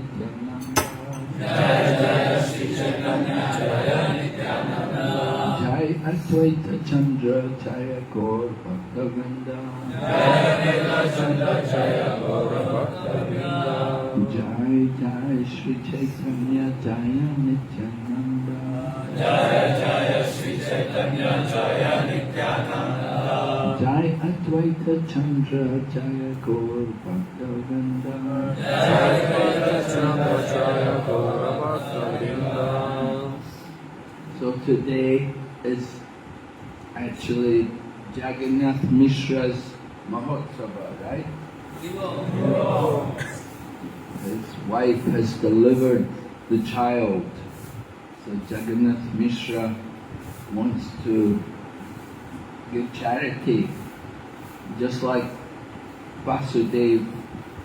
Nityananda. Jaya Jaya Shri Chaitanya Jaya Nityananda. Jai Advaita Chandra Jaya Gaur Bhakta-vrinda. Jaya Advaita Chandra Jaya Gaur Bhakta-vrinda. Jai Jai Shri Chaitanya Jaya Nityananda. Jaya Jaya Shri Chaitanya Jaya Nityananda. Jai Advaita Chandra Jaya Gaur Bhakta-vrinda. Jaya Advaita Chandra Jaya Gaur Bhakta-vrinda. So today is actually Jagannath Mishra's Mahotsava, right? His wife has delivered the child. So Jagannath Mishra wants to give charity, just like Vasudeva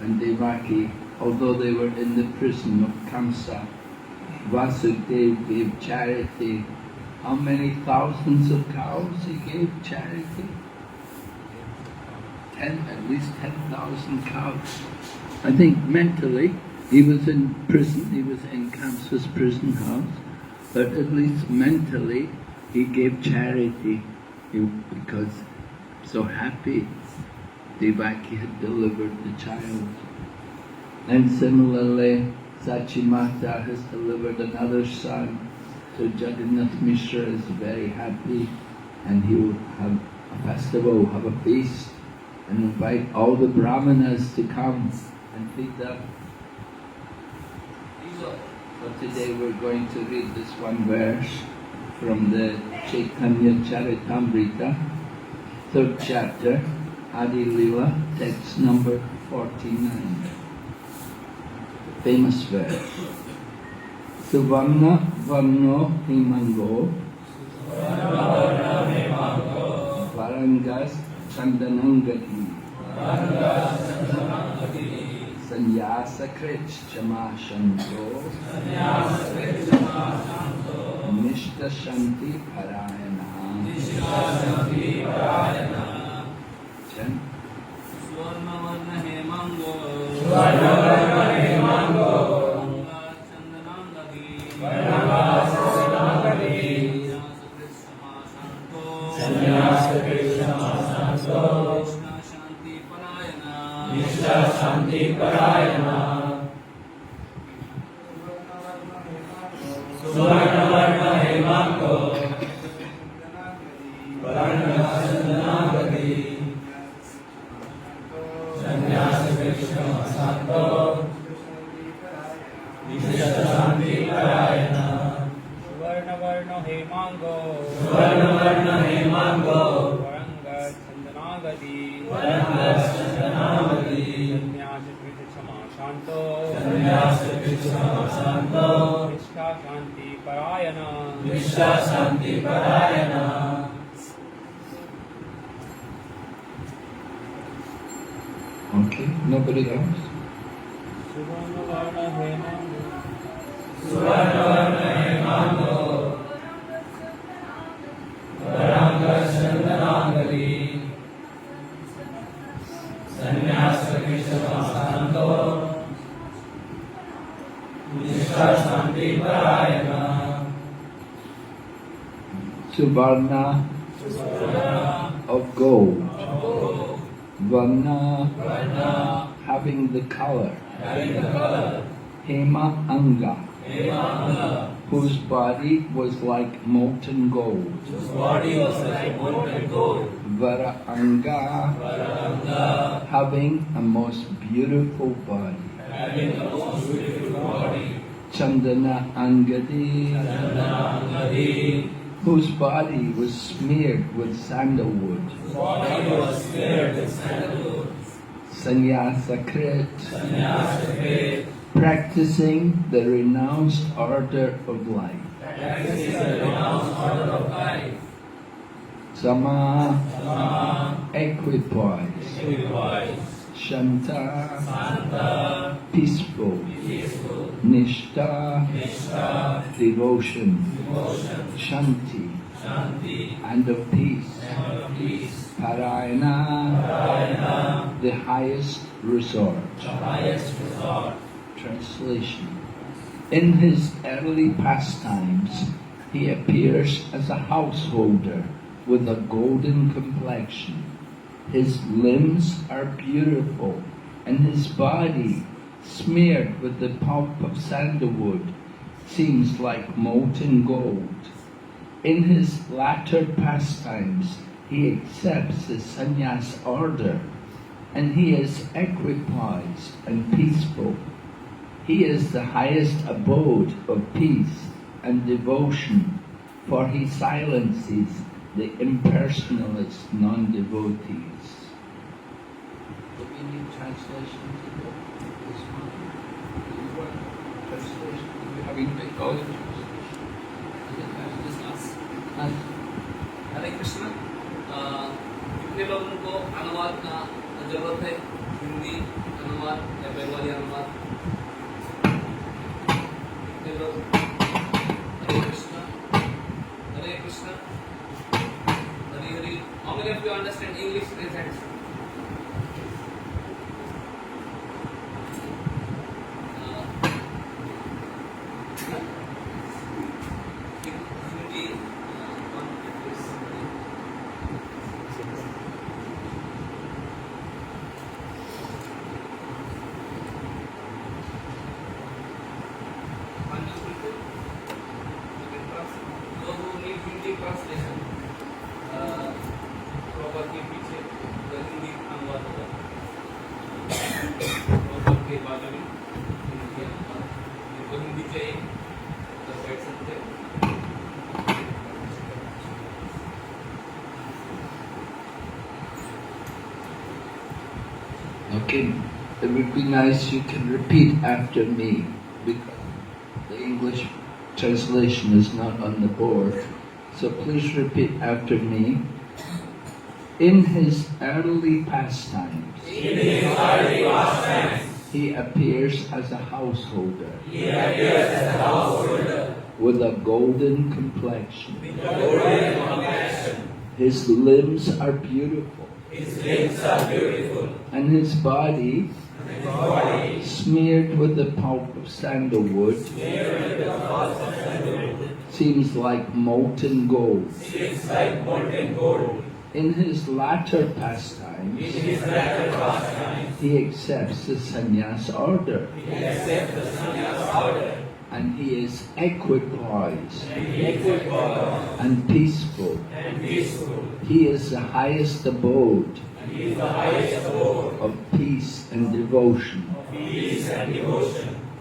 and Devaki, although they were in the prison of Kamsa. Vasudeva gave charity. How many thousands of cows he gave charity? At least 10,000 cows. I think mentally he was in prison, he was in Kamsa's prison house, but at least mentally he gave charity because so happy Devaki had delivered the child. And similarly, Sachimata has delivered another son, so Jagannath Mishra is very happy, and he will have a festival, have a feast, and invite all the Brahmanas to come and feed them. So today we're going to read this one verse from the Chaitanya Charitamrita, 3rd chapter, Adi Lila, text number 49. Famous verse. Suvarna Varno Himango Varangas Chandanangati Sanyasa Krich Chamashanto Nishta Shanti Parayana. Chan? Swarna Varna Hemango Mishra Shanti Parayana. Suvarna Varna Hemango Varanga Chandanagati Sannyasa Krishna Santo Mishra Shanti Parayana. Suvarna Varna Hemango Suvarna Varna Hemango Varanga Chandanagati Varanga Chandanagati Sannyasa Krishna Santo Sannyasa Krishna Santo Mishra Shanti Parayana Mishra Shanti Parayana. Okay, nobody else? Suvarna Varna Hemango Suvarna Varna Hemango Varanga Chandanagati Sannyasa Krishna Santo Mishra Shanti Parayana. Suvarna of gold. Varna having the color. Hema Anga, whose body was like molten gold. Vara Anga, having a most beautiful body. Chandana Angadi, whose body was smeared with sandalwood. Sannyasa Krit, practicing the renounced order of life. Sama, equipoise. Shanta, peaceful. Nishta, devotion. Shanti, and of peace. Parayana, the highest resort. Translation. In his early pastimes, he appears as a householder with a golden complexion. His limbs are beautiful, and his body, smeared with the pulp of sandalwood, seems like molten gold. In his latter pastimes, he accepts the sannyas order, and he is equipoised and peaceful. He is the highest abode of peace and devotion, for he silences the impersonalist non-devotees. Do we need translation to this one? Do you want translation? Do we have any big volumes? हरे कृष्ण कितने लोगों को अनुवाद का जरूरत है हिंदी अनुवाद या बंगाली अनुवाद कितने लोग हरे कृष्ण हरे Krishna Hare Hare how many of you understand English present Hindi translation proper के पीछे हिंदी अनुवाद होगा प्रॉपर के बाद में हिंदी अनुवाद जिनको हिंदी चाहिए तो बैठ सकते हैं Okay, it would be nice you can repeat after me, because the English translation is not on the board. So please repeat after me. In his early pastimes, he appears as a householder, with a golden complexion. His limbs are beautiful. And his body, smeared with the pulp of sandalwood, seems like molten gold. In his latter pastimes, he accepts the sannyas order. And he is equipoised and peaceful. He is the highest abode of peace and devotion.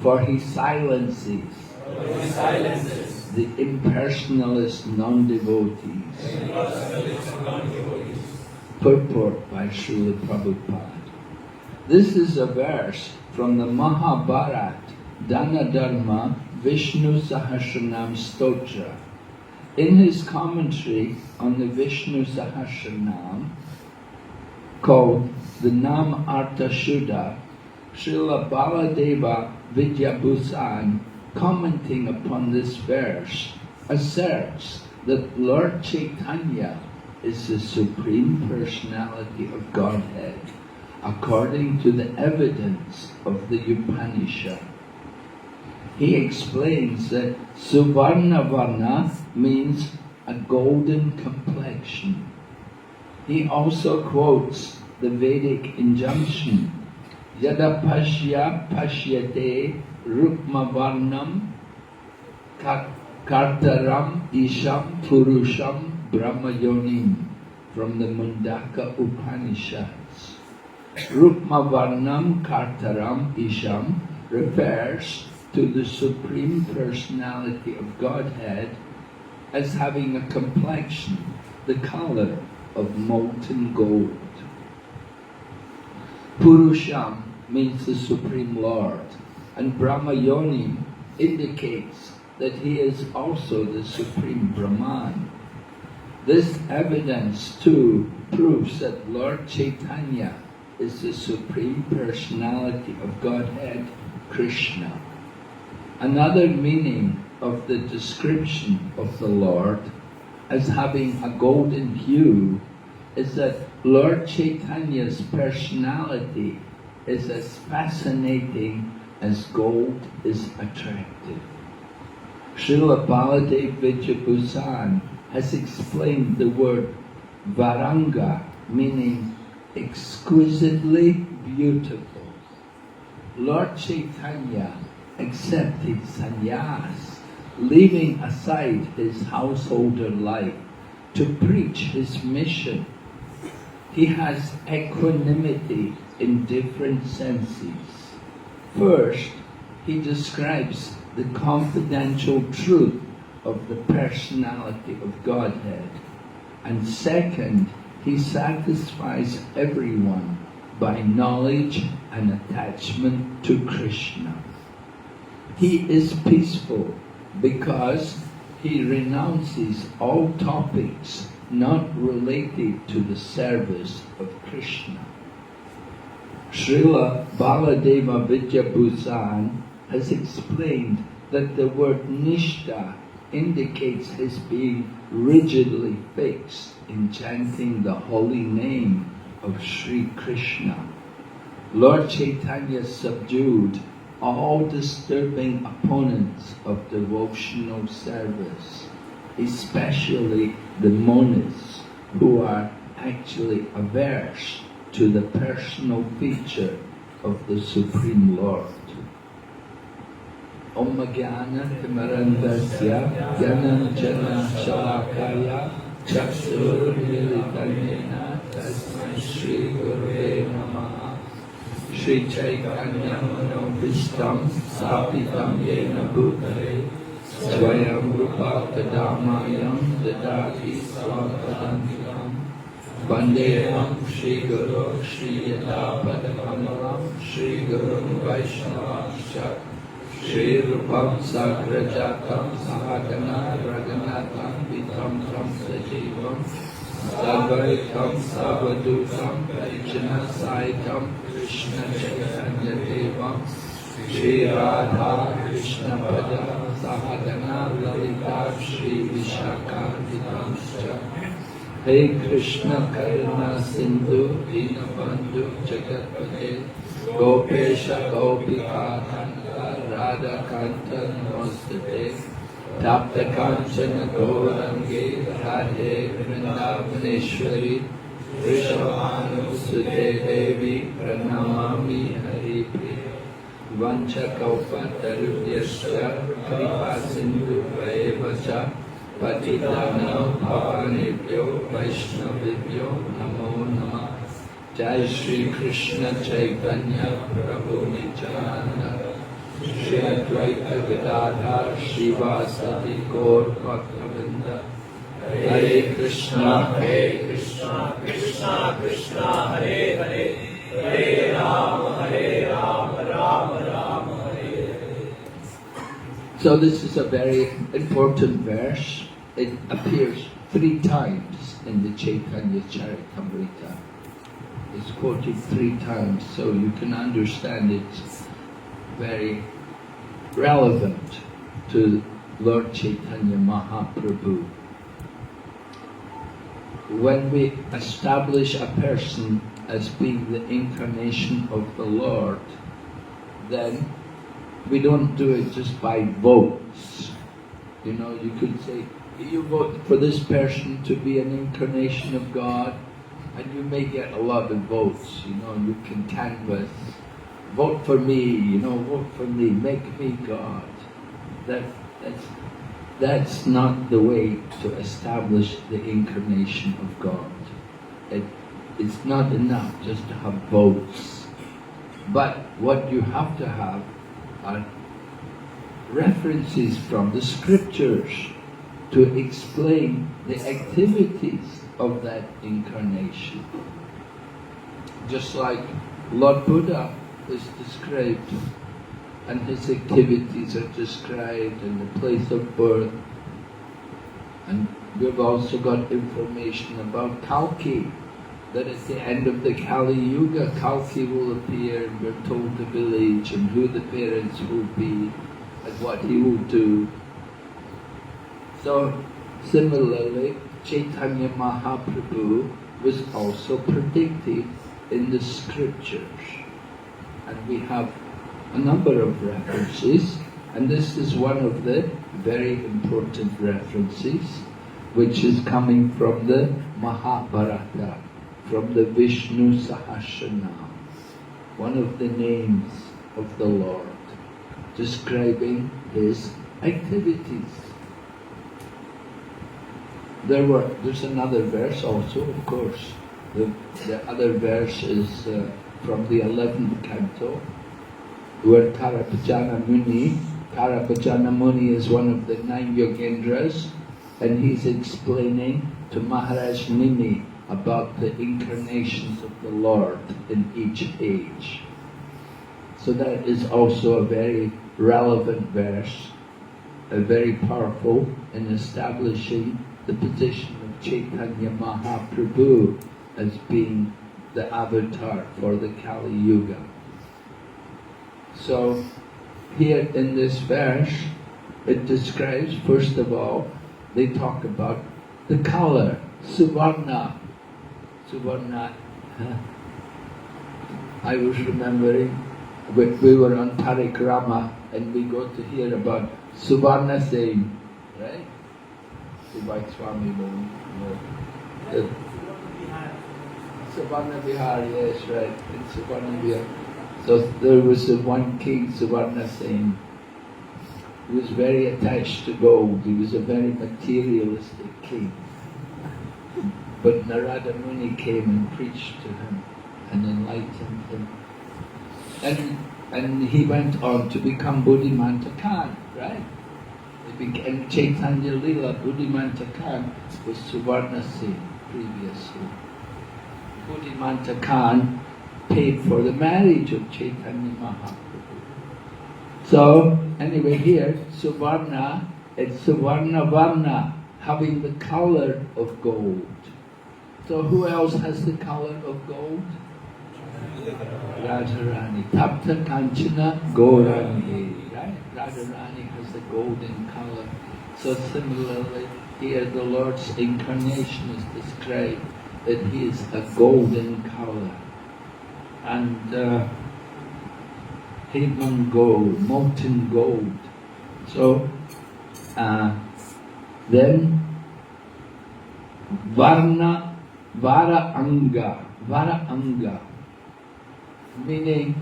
For he silences the impersonalist non-devotees. Purport by Srila Prabhupada. This is a verse from the Mahabharata Dana Dharma Vishnu Sahasranam Stotra. In his commentary on the Vishnu Sahasranam, called the Nam Artha Shuddha, Srila Baladeva Vidyabhusan, commenting upon this verse, asserts that Lord Chaitanya is the Supreme Personality of Godhead, according to the evidence of the Upanishad. He explains that Suvarna Varna means a golden complexion. He also quotes the Vedic injunction, Yada Pashya Pashyate Rukma Varnam Kartaram Isham Purusham Brahma Yonim, from the Mundaka Upanishads. Rukma Varnam Kartaram Isham refers to the Supreme Personality of Godhead as having a complexion, the color of molten gold. Purusham means the Supreme Lord, and Brahma Yonim indicates that he is also the Supreme Brahman. This evidence too proves that Lord Chaitanya is the Supreme Personality of Godhead, Krishna. Another meaning of the description of the Lord as having a golden hue is that Lord Chaitanya's personality is as fascinating as gold is attractive. Srila Baladev Vidyabhusan has explained the word varanga, meaning exquisitely beautiful. Lord Chaitanya accepted sannyas, leaving aside his householder life to preach his mission. He has equanimity in different senses. First, he describes the confidential truth of the personality of Godhead. And second, he satisfies everyone by knowledge and attachment to Krishna. He is peaceful because he renounces all topics not related to the service of Krishna. Srila Baladeva Vidyabhusan has explained that the word Nishtha indicates his being rigidly fixed in chanting the holy name of Sri Krishna. Lord Chaitanya subdued all disturbing opponents of devotional service, especially the monists who are actually averse to the personal feature of the Supreme Lord. Om Jnana Timarandasya Jnana Jana Shalakaya Chakshurmilitanyena Tasmai Shri Gurave Namaha Shri Chaitanya Manobhishtam Sapitam Yena Bhutare Swayam Rupa Tadamayam Dadati Swapadantikam Vandeham Shri Guru Shri Yata Padakamalam Shri Guru Vaishnavasya Shri Rupam Sagrajatam Sahagana Raganatam Vitam Tam Sajivam Sadvaitam Savadutam Parijana Saitam Krishna Chaitanya Devam Shri Radha Krishna Pada Sahagana Lalita Shri Vishaka Vitamscha Hey Krishna Karuna Sindhu Dinabandhu Jagatpate Gopesha Gopika Kanta Radha Kanta Namostate Tapta Kanchana Gaurangi Radhe Vrindavaneshwari Vrishabhanu Sute Devi Pranamami Hari Priya Vancha Kaupa Tarubhyascha Kripa Sindhu Vaevacha Patitanam Bhavanebhyo Vaishnavibhyo Namo Namah Jai Shri Krishna Chaitanya Prabhu Nityananda Shri Advaita Gadadhar Shivasati Gaur Bhaktavinda Hare Krishna Krishna Krishna Hare Hare Hare Rama Rama Rama Hare Hare. So this is a very important verse. It appears 3 times in the Chaitanya Charitamrita. It's quoted 3 times, so you can understand it's very relevant to Lord Chaitanya Mahaprabhu. When we establish a person as being the incarnation of the Lord, then we don't do it just by votes. You know, you could say, you vote for this person to be an incarnation of God, and you may get a lot of votes, you know, you can canvass, vote for me, you know, vote for me, make me God. That's not the way to establish the incarnation of God. It's not enough just to have votes. But what you have to have are references from the scriptures to explain the activities of that incarnation. Just like Lord Buddha is described and his activities are described in the place of birth. And we've also got information about Kalki, that at the end of the Kali Yuga, Kalki will appear, and we're told the village and who the parents will be and what he will do. So similarly, Chaitanya Mahaprabhu was also predicted in the scriptures. And we have a number of references, and this is one of the very important references, which is coming from the Mahabharata, from the Vishnu Sahasranam, one of the names of the Lord, describing His activities. There's another verse also, of course. The other verse is from the 11th canto, where Tarapajana Muni is one of the 9 Yogendras, and he's explaining to Maharaj Nimi about the incarnations of the Lord in each age. So that is also a very relevant verse, very powerful in establishing the position of Chaitanya Mahaprabhu as being the avatar for the Kali Yuga. So here in this verse, it describes, first of all, they talk about the color, Suvarna. Suvarna. I was remembering, we were on Parikrama and we got to hear about Suvarna saying, right? The white Swami will. Suvarna Bihar, yes, right, in Suvarna Bihar. So there was one king, Suvarna Sen. He was very attached to gold. He was a very materialistic king. But Narada Muni came and preached to him and enlightened him. And he went on to become Buddhimanta Khan, right? He became Chaitanya Lila. Buddhimanta Khan was Suvarna Sen previously. Buddhimanta Khan paid for the marriage of Chaitanya Mahaprabhu. So, anyway here, Suvarna, it's Suvarna Varna, having the color of gold. So who else has the color of gold? Radharani. Tapta Kanchana Gaurani, right? Radharani has the golden color. So similarly, here the Lord's incarnation is described that He is a golden color. And Heman gold, molten gold. So then Vara Anga, meaning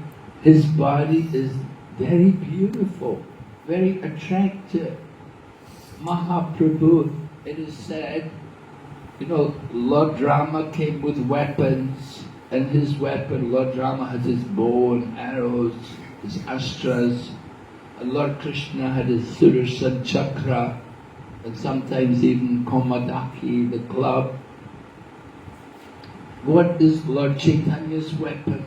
His body is very beautiful, very attractive. Mahaprabhu, it is said, Lord Rama came with weapons, and his weapon, Lord Rama had his bow and arrows, his astras, and Lord Krishna had his Sudarshan chakra, and sometimes even Komadaki, the club. What is Lord Chaitanya's weapon?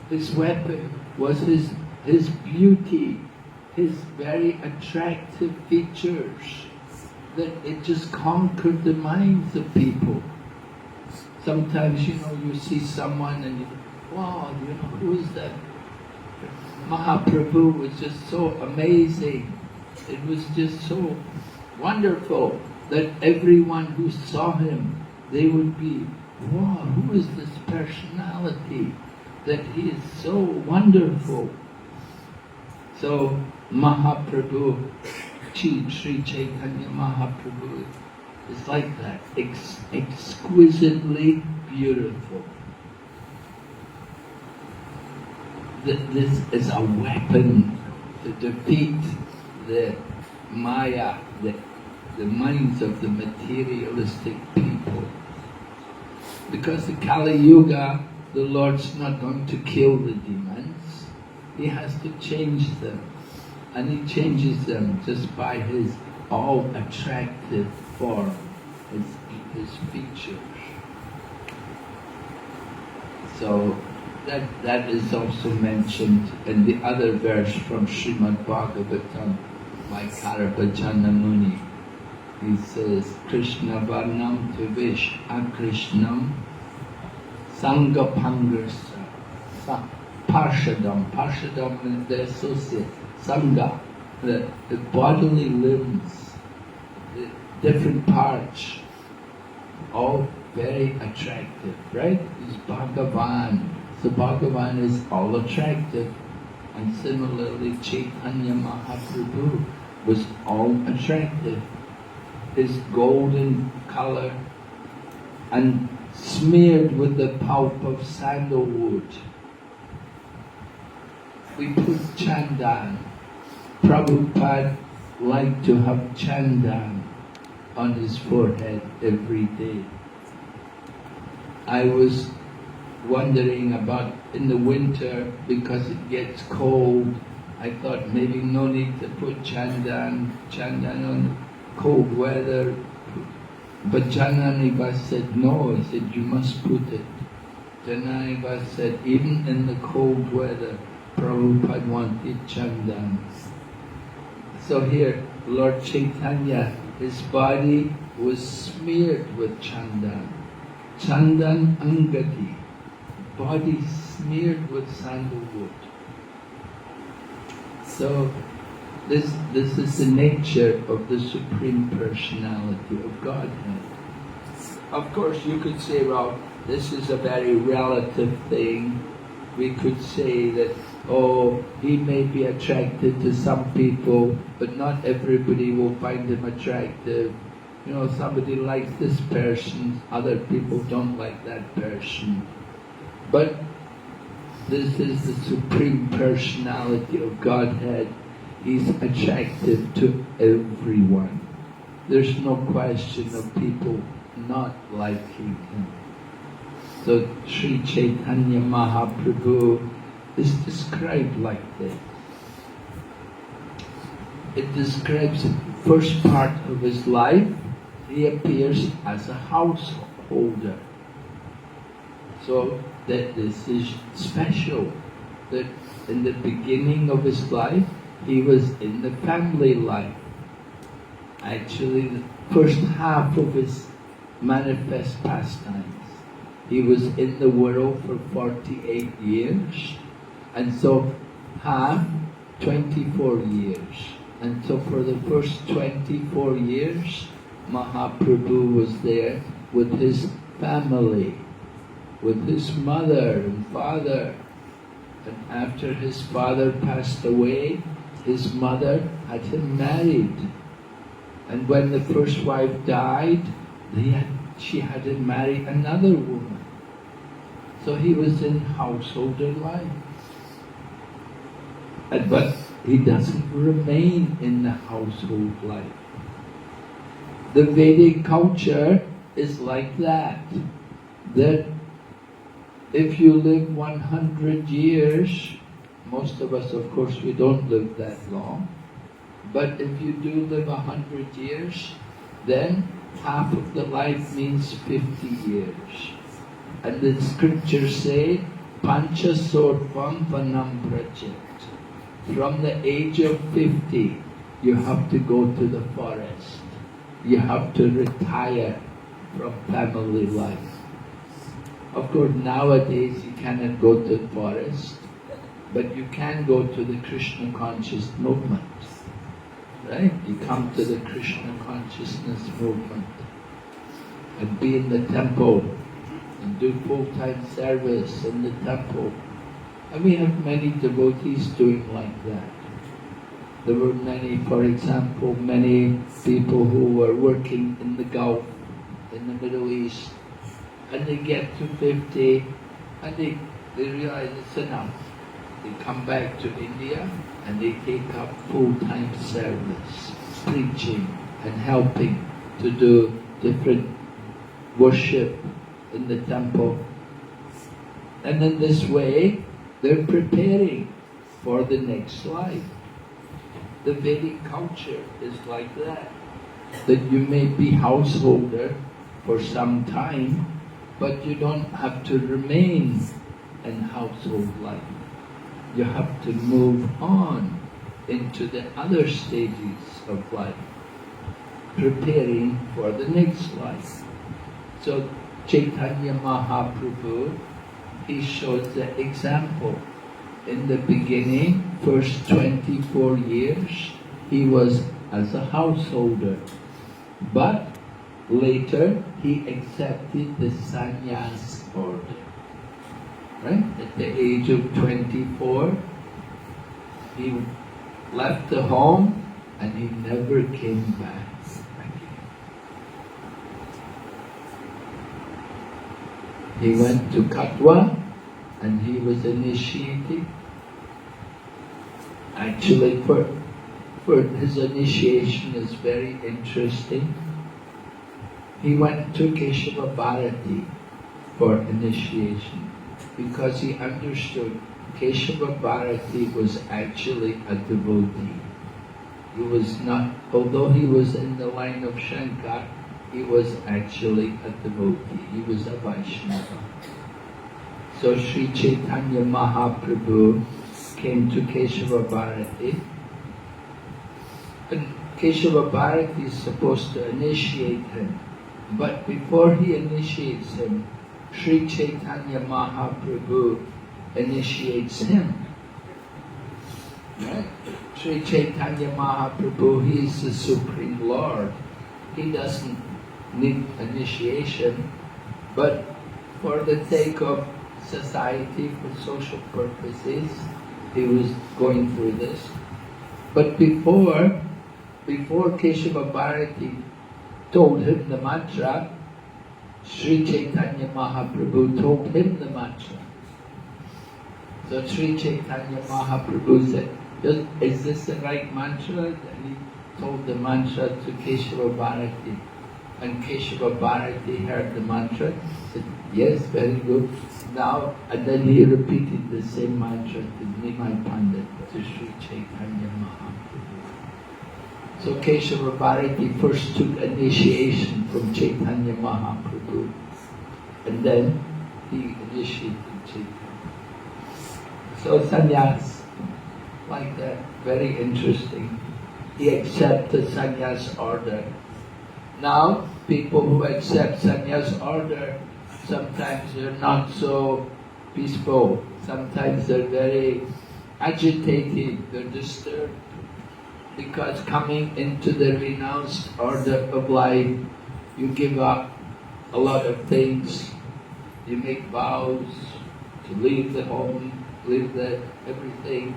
His weapon was his beauty, his very attractive features, that it just conquered the minds of people. Sometimes, you see someone and you think, wow, who is that? Mahaprabhu was just so amazing. It was just so wonderful that everyone who saw him, they would be, wow, who is this personality? That he is so wonderful. So Mahaprabhu, Sri Chaitanya Mahaprabhu, is like that, exquisitely beautiful. This is a weapon to defeat the Maya, the minds of the materialistic people. Because the Kali Yuga, the Lord's not going to kill the demons, He has to change them. And He changes them just by His all-attractive form, His features. So that is also mentioned in the other verse from Srimad Bhagavatam by Karapajana Muni. He says, Krishna Varnam Tvivish Akrishnam Sangapangrasa Parshadam. Parshadam is the associate. Sangha, the bodily limbs, the different parts, all very attractive, right? Is Bhagavan. So Bhagavan is all attractive. And similarly, Chaitanya Mahaprabhu was all attractive. His golden color and smeared with the pulp of sandalwood. We put chandan. Prabhupada liked to have chandan on his forehead every day. I was wondering about in the winter, because it gets cold, I thought maybe no need to put chandan on cold weather. But Jananiva said no, he said you must put it. Jananiva said even in the cold weather, Prabhupada wanted chandan. So here, Lord Chaitanya, his body was smeared with chandan. Chandan angati, body smeared with sandalwood. So this is the nature of the Supreme Personality of Godhead. Of course you could say, well, this is a very relative thing. We could say that, oh, he may be attracted to some people, but not everybody will find him attractive. You know, somebody likes this person, other people don't like that person. But this is the Supreme Personality of Godhead. He's attractive to everyone. There's no question of people not liking him. So Sri Chaitanya Mahaprabhu is described like this. It describes the first part of his life. He appears as a householder. So that this is special, that in the beginning of his life, he was in the family life. Actually, the first half of his manifest pastimes, he was in the world for 48 years, and so half, 24 years. And so for the first 24 years, Mahaprabhu was there with his family, with his mother and father. And after his father passed away, his mother had him married. And when the first wife died, she had him marry another woman. So he was in householder life. But he doesn't remain in the household life. The Vedic culture is like that. That if you live 100 years, most of us, of course, we don't live that long, but if you do live 100 years, then half of the life means 50 years. And the scriptures say, Pancha Sorvam Vanam Prajat. From the age of 50, you have to go to the forest. You have to retire from family life. Of course, nowadays you cannot go to the forest, but you can go to the Krishna conscious movement. Right? You come to the Krishna consciousness movement and be in the temple and do full-time service in the temple. And we have many devotees doing like that. There were many, for example, many people who were working in the Gulf, in the Middle East, and they get to 50 and they realize it's enough. They come back to India and they take up full-time service, preaching and helping to do different worship in the temple. And in this way, they're preparing for the next life. The Vedic culture is like that you may be householder for some time, but you don't have to remain in household life. You have to move on into the other stages of life, preparing for the next life. So Chaitanya Mahaprabhu, he shows the example. In the beginning, first 24 years, he was as a householder. But later, he accepted the sannyas order. Right? At the age of 24, he left the home and he never came back again. He went to Katwa and he was initiated. Actually, for his initiation is very interesting. He went to Keshava Bharati for initiation because he understood Keshava Bharati was actually a devotee. He was not, although he was in the line of Shankar, he was actually a devotee. He was a Vaishnava. So Sri Chaitanya Mahaprabhu came to Keshava Bharati, and Keshava Bharati is supposed to initiate him. But before he initiates him, Sri Chaitanya Mahaprabhu initiates him. Right? Sri Chaitanya Mahaprabhu, he is the Supreme Lord. He doesn't need initiation, but for the sake of society, for social purposes, he was going through this. But before Keshava Bharati told him the mantra, Sri Chaitanya Mahaprabhu told him the mantra. So Sri Chaitanya Mahaprabhu said, is this the right mantra? And he told the mantra to Keshava Bharati. And Keshava Bharati heard the mantra, said, yes, very good. Now, and then he repeated the same mantra to Nimai Pandit, to Sri Chaitanya Mahaprabhu. So Keshava Bharati first took initiation from Chaitanya Mahaprabhu, and then he initiated Chaitanya. So sannyas, like that, very interesting. He accepted the sannyas order. Now, people who accept sannyas order, sometimes they're not so peaceful. Sometimes they're very agitated, they're disturbed. Because coming into the renounced order of life, you give up a lot of things. You make vows to leave the home, leave the everything.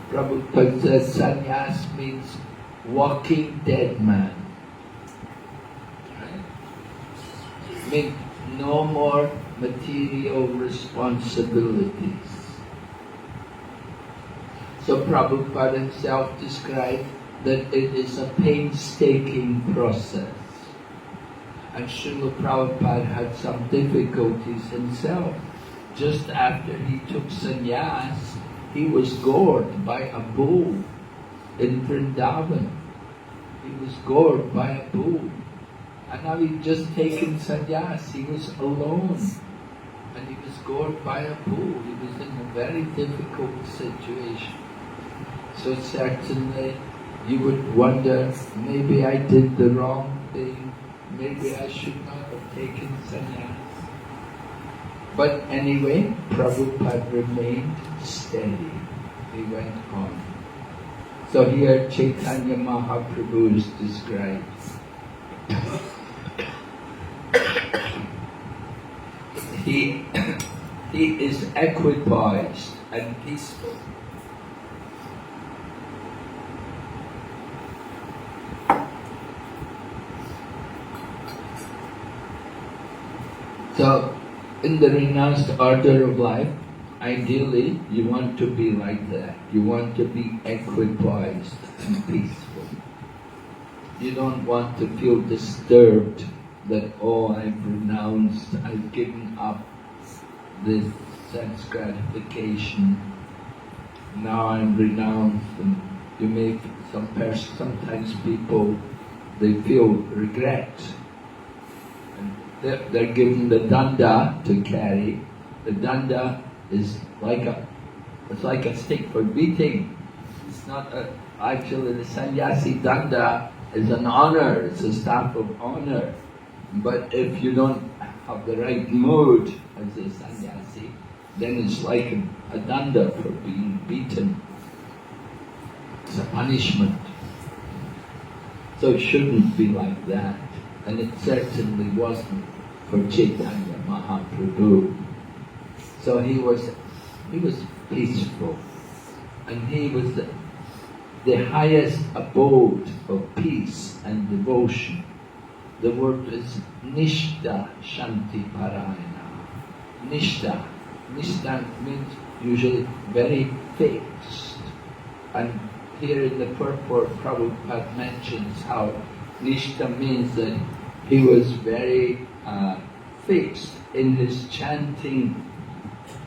Prabhupada says sannyas means walking dead man. Right? Means no more material responsibilities. So Prabhupada himself described that it is a painstaking process. And Srila Prabhupada had some difficulties himself. Just after he took sannyas, he was gored by a bull in Vrindavan. He was gored by a bull. And now he'd just taken sannyas, he was alone. And he was gored by a bull. He was in a very difficult situation. So certainly you would wonder, maybe I did the wrong thing, maybe I should not have taken sannyas. But anyway, Prabhupada remained steady. He went on. So here Chaitanya Mahaprabhu is described. He is equipoised and peaceful. So, in the renounced order of life, ideally you want to be like that. You want to be equipoised and peaceful. You don't want to feel disturbed that, oh, I've renounced, I've given up this sense gratification, now I'm renounced. And you make sometimes people, they feel regret. They're given the danda to carry. The danda is like a stick for beating. It's not actually the sannyasi danda is an honor. It's a staff of honor. But if you don't have the right mood as a sannyasi, then it's like a danda for being beaten. It's a punishment. So it shouldn't be like that. And it certainly wasn't for Chaitanya Mahaprabhu. So he was peaceful. and he was the highest abode of peace and devotion. The word is Nishta Shanti Parayana. Nishta. Nishta means usually very fixed. And here in the purport, Prabhupada mentions how Nishta means that he was very fixed in his chanting,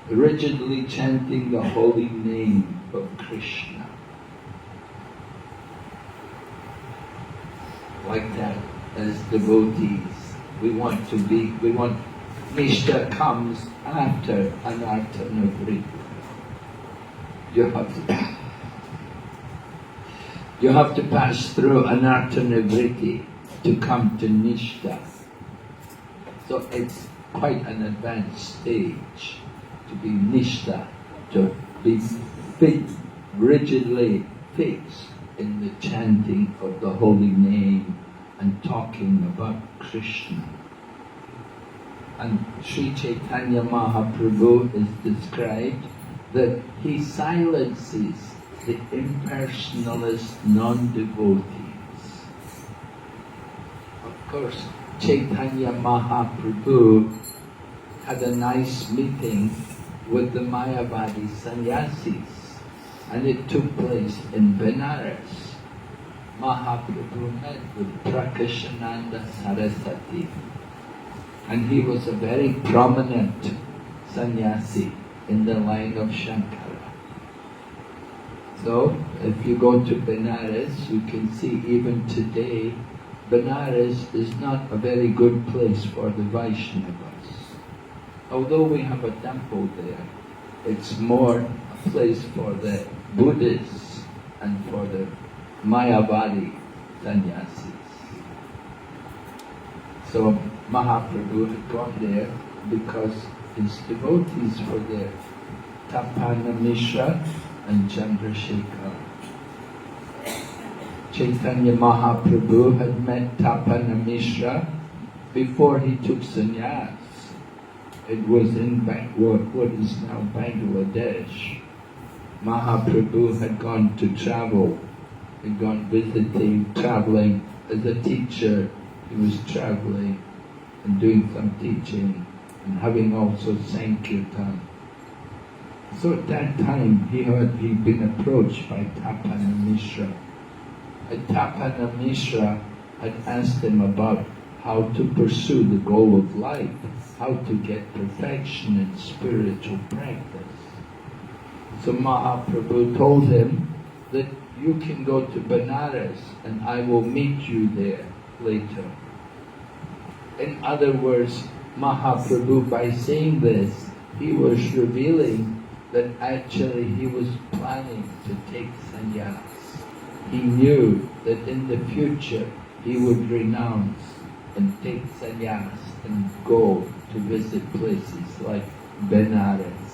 rigidly chanting the holy name of Krishna. Like that, as devotees, we want Nishta comes after Anartha Nivritti. You have to pass through Anartha Nivritti to come to Nishta. So it's quite an advanced stage to be Nishta, to be rigidly fixed in the chanting of the holy name and talking about Krishna. And Sri Chaitanya Mahaprabhu is described that he silences the impersonalist non-devotees. Of course, Chaitanya Mahaprabhu had a nice meeting with the Mayavadi sannyasis, and it took place in Benares. Mahaprabhu met with Prakashananda Saraswati, and he was a very prominent sannyasi in the line of Shankara. So, if you go to Benares, you can see even today, Benares is not a very good place for the Vaishnavas. Although we have a temple there, it's more a place for the Buddhists and for the Mayavadi sannyasis. So Mahaprabhu had gone there because his devotees were there, Tapana Mishra and Chandrasekhar. Chaitanya Mahaprabhu had met Tapana Mishra before he took sannyas. It was in what is now Bangladesh. Mahaprabhu had gone to travel, had gone visiting, traveling as a teacher. He was traveling and doing some teaching and having also Sankirtan. So at that time he'd been approached by Tapana Mishra. And Tapana Mishra had asked him about how to pursue the goal of life, how to get perfection in spiritual practice. So Mahaprabhu told him that you can go to Benares and I will meet you there later. In other words, Mahaprabhu, by saying this, he was revealing that actually he was planning to take sannyas. He knew that in the future he would renounce and take sannyas and go to visit places like Benares.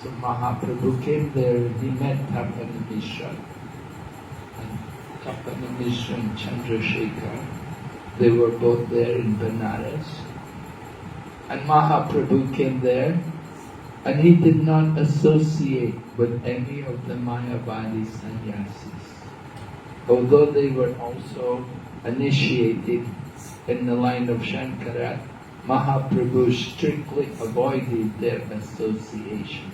So Mahaprabhu came there and he met Tapana Mishra. And Tapana Mishra and Chandrasekhar, they were both there in Benares. And Mahaprabhu came there and he did not associate with any of the Mayavadi sannyasis. Although they were also initiated in the line of Shankara, Mahaprabhu strictly avoided their associations.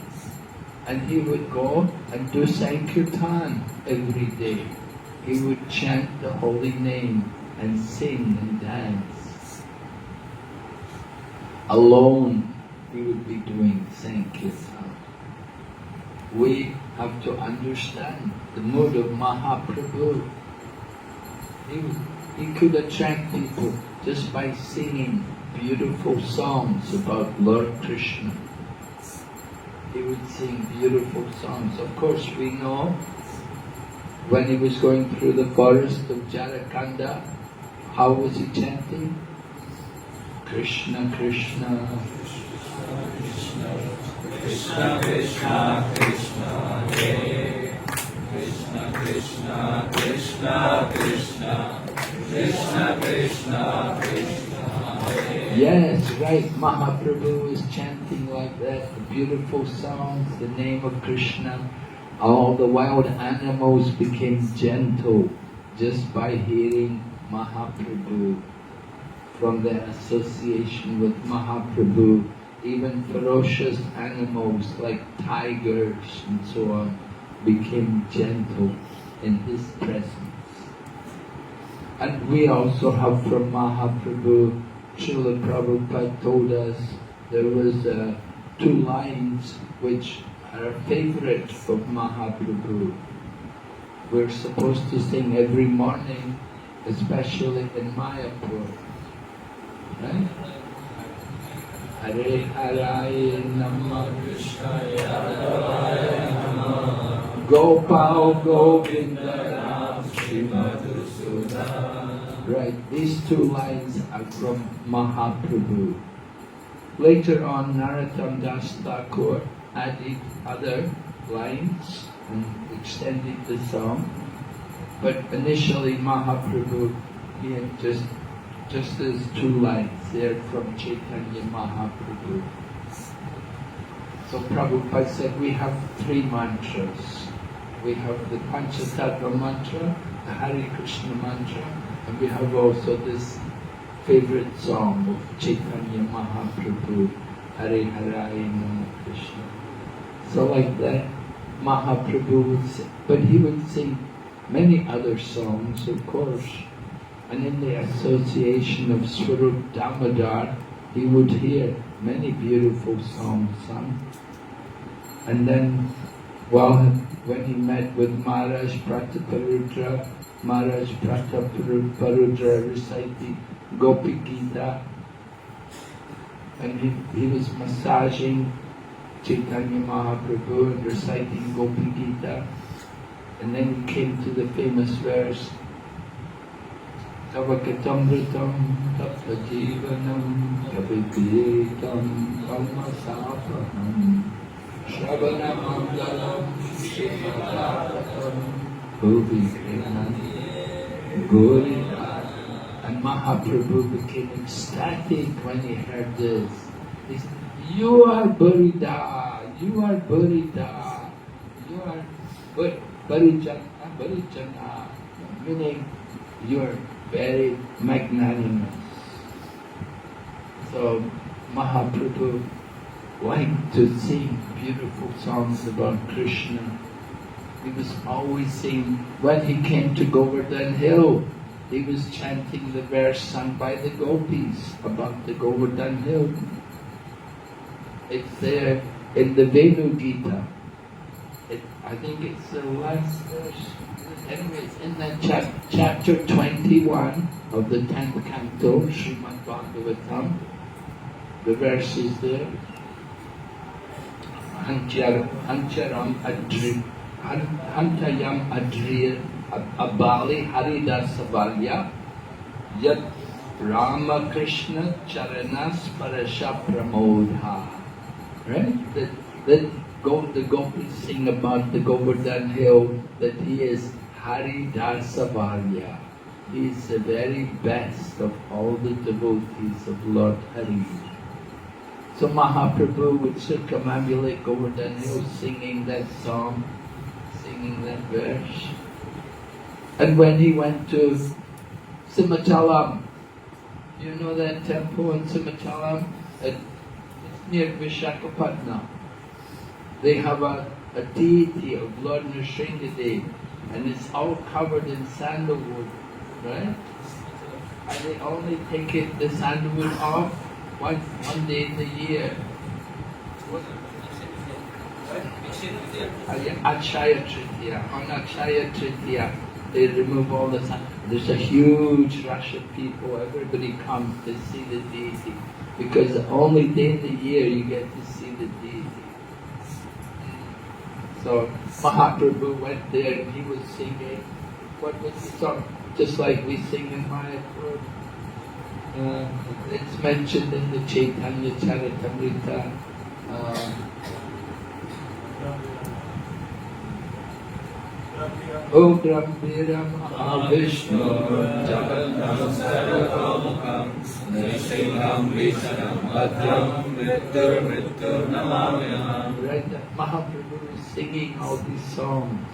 And he would go and do Sankirtan every day. He would chant the holy name and sing and dance. Alone he would be doing Sankirtan. We have to understand the mood of Mahaprabhu. He could attract people just by singing beautiful songs about Lord Krishna. He would sing beautiful songs. Of course we know when he was going through the forest of Jagannath, how was he chanting? Krishna, Krishna, Krishna, Krishna, Krishna, Krishna, Hare, Krishna, Krishna, Krishna, Krishna, Krishna, Krishna, Krishna, Hare. Yes, right, Mahaprabhu was chanting like that, the beautiful songs, the name of Krishna. all the wild animals became gentle just by hearing Mahaprabhu. From their association with Mahaprabhu, even ferocious animals like tigers and so on became gentle in his presence. And we also have from Mahaprabhu, Srila Prabhupada told us there was 2 lines which are a favourite of Mahaprabhu. We're supposed to sing every morning, especially in Mayapur. Right? Hare Haraya Namah Krishnaya Radhavaya Namah Gopal Govinda Ram Srimadhusudan. Right, these 2 lines are from Mahaprabhu. Later on, Narottam Das Thakur added other lines and extended the song. But initially Mahaprabhu, he had just those 2 lines there from Chaitanya Mahaprabhu. So Prabhupada said we have 3 mantras. We have the Panchatattva mantra, the Hare Krishna mantra, and we have also this favorite song of Chaitanya Mahaprabhu, Hare Haraya Namah Krishna. So like that, Mahaprabhu would sing, but he would sing many other songs, of course. And in the association of Swarup Damodar, he would hear many beautiful songs sung. And then, when he met with Maharaj Prataparudra, Maharaj Prataparudra recited Gopi Gita, and he was massaging Chaitanya Mahaprabhu and reciting Gopi Gita. And then he came to the famous verse, Tavakatamritam tapta jivanam kavipiyetam kalmasapaham Shravana mangalam shivadatam bhuvikrinani gorita. And Mahaprabhu became ecstatic when he heard this. He said, you are Burida, you are Burida, you are Barijana, meaning you are very magnanimous. So Mahaprabhu liked to sing beautiful songs about Krishna. He was always singing. When he came to Govardhan Hill, he was chanting the verse sung by the gopis about the Govardhan Hill. It's there in the Venu Gita. I think it's the last verse. Anyways, in that chapter 21 of the 10th canto, Srimad Bhagavatam, the verse is there. Hancharam Hantayam Adriya Abali Haridasavalya Yat Rama Krishna Charanas Parasha Pramodha. Right? That the gopis sing about the Govardhan Hill, that he is Haridasavalya. He is the very best of all the devotees of Lord Hari. So Mahaprabhu would circumambulate Govardhan Hill singing that song, singing that verse. And when he went to Simachalam, you know that temple in Simachalam? It's near Vishakhapatnam. They have a deity of Lord Nrsingadev, and it's all covered in sandalwood, right? And they only take the sandalwood off one day in the year. Akshaya Tritiya. On Akshaya Tritiya, they remove all the sand. There's a huge rush of people. Everybody comes to see the deity, because the only day in the year you get to see the deity. So Mahaprabhu went there and he was singing. What was the song? Just like we sing in Mayapur. It's mentioned in the Chaitanya Charitamrita. O Brahmira Mahavishnu Jagannath Sarvatomukham Narasimham Visharam Bhadram Mrittur Mrittur Namamyam. Right, that Mahaprabhu was singing all these songs,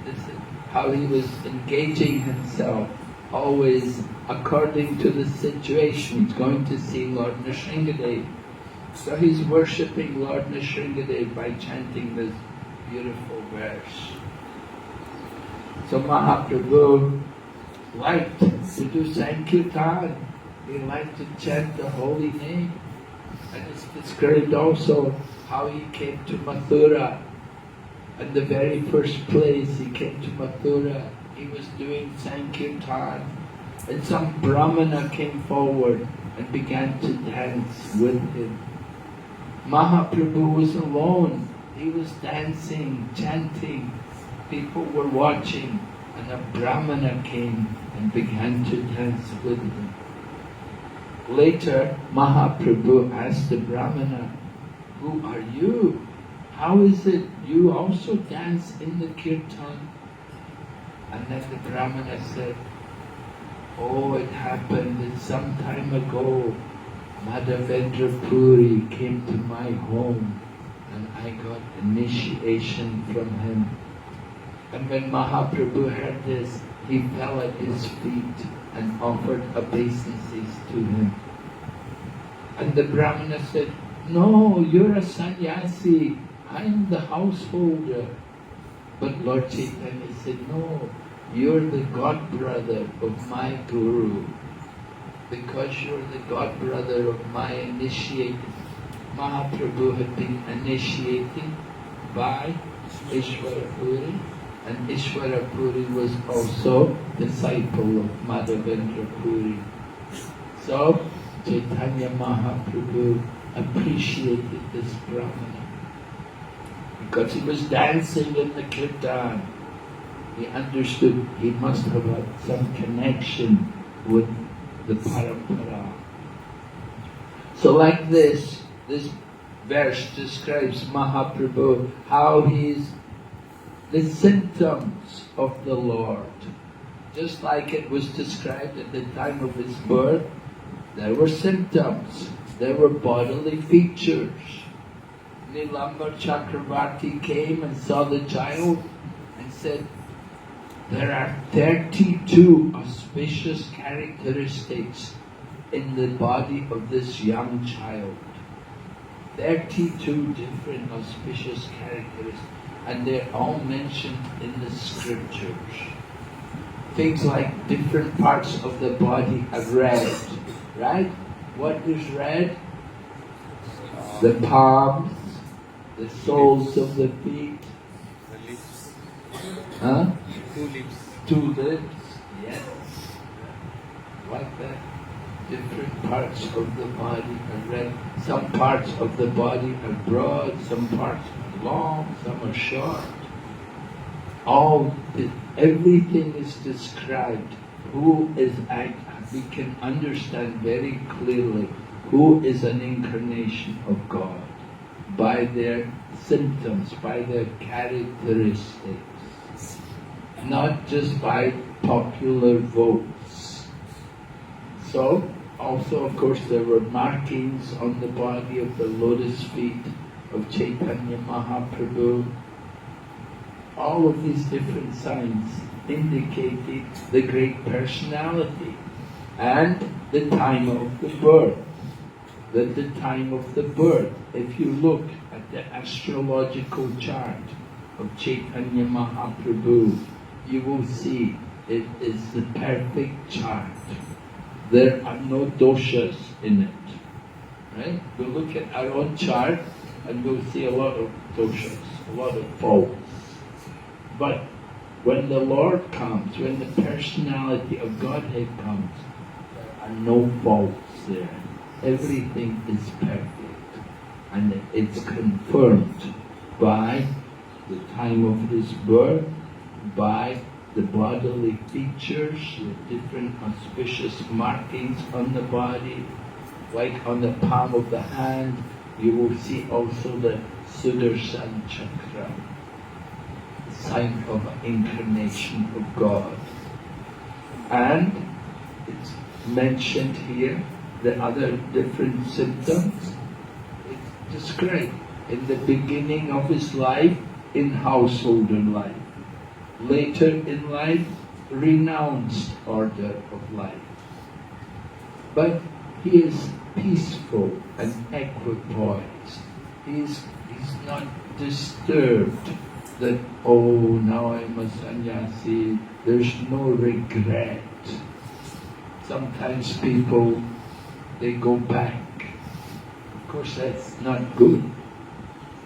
This is how he was engaging himself, always according to the situation. He's going to see Lord Nrsimhadev. So he's worshipping Lord Nrsimhadev by chanting this beautiful verse. So Mahaprabhu liked to do Sankirtan. He liked to chant the holy name. And it's described also how he came to Mathura. And the very first place he came to Mathura, he was doing Sankirtan. And some Brahmana came forward and began to dance with him. Mahaprabhu was alone. He was dancing, chanting. People were watching, and a Brahmana came and began to dance with him. Later, Mahaprabhu asked the Brahmana, "Who are you? How is it you also dance in the kirtan?" And then the Brahmana said, "Oh, it happened that some time ago, Madhavendra Puri came to my home and I got initiation from him." And when Mahaprabhu heard this, he fell at his feet and offered obeisances to him. And the Brahmana said, "No, you're a sannyasi, I am the householder." But Lord Chaitanya said, "No, you're the godbrother of my guru. Because you're the godbrother of my initiated." Mahaprabhu had been initiated by Ishvara Puri, and Ishvara Puri was also disciple of Madhavendra Puri. So Chaitanya Mahaprabhu appreciated this Brahmana because he was dancing in the kirtan. He understood he must have had some connection with the parampara. So like this verse describes Mahaprabhu, how he's the symptoms of the Lord. Just like it was described at the time of his birth, there were symptoms, there were bodily features. Nilambar Chakravarti came and saw the child and said, "There are 32 auspicious characteristics in the body of this young child." 32 different auspicious characteristics, and they're all mentioned in the scriptures. Things like different parts of the body are red, right? What is red? The palms, the soles of the feet. Huh? Two lips, yes. Like that. Different parts of the body are red. Some parts of the body are broad, some parts are long, some are short. Everything is described. We can understand very clearly who is an incarnation of God by their symptoms, by their characteristics, not just by popular votes. So, also of course there were markings on the body of the lotus feet of Chaitanya Mahaprabhu. All of these different signs indicated the great personality and the time of the birth. At the time of the birth, if you look at the astrological chart of Chaitanya Mahaprabhu, you will see it is the perfect chart. There are no doshas in it. Right? We'll look at our own chart and we'll see a lot of doshas, a lot of faults. But when the Lord comes, when the personality of Godhead comes, there are no faults there. Everything is perfect. And it's confirmed by the time of his birth, by the bodily features, the different auspicious markings on the body. Like on the palm of the hand, you will see also the Sudarshan Chakra. sign of incarnation of God. And it's mentioned here the other different symptoms. It's described in the beginning of his life in householder life. Later in life, renounced order of life. But he is peaceful and equipoised. He's not disturbed that, oh, now I'm a sannyasi, there's no regret. Sometimes people, they go back. Of course that's not good.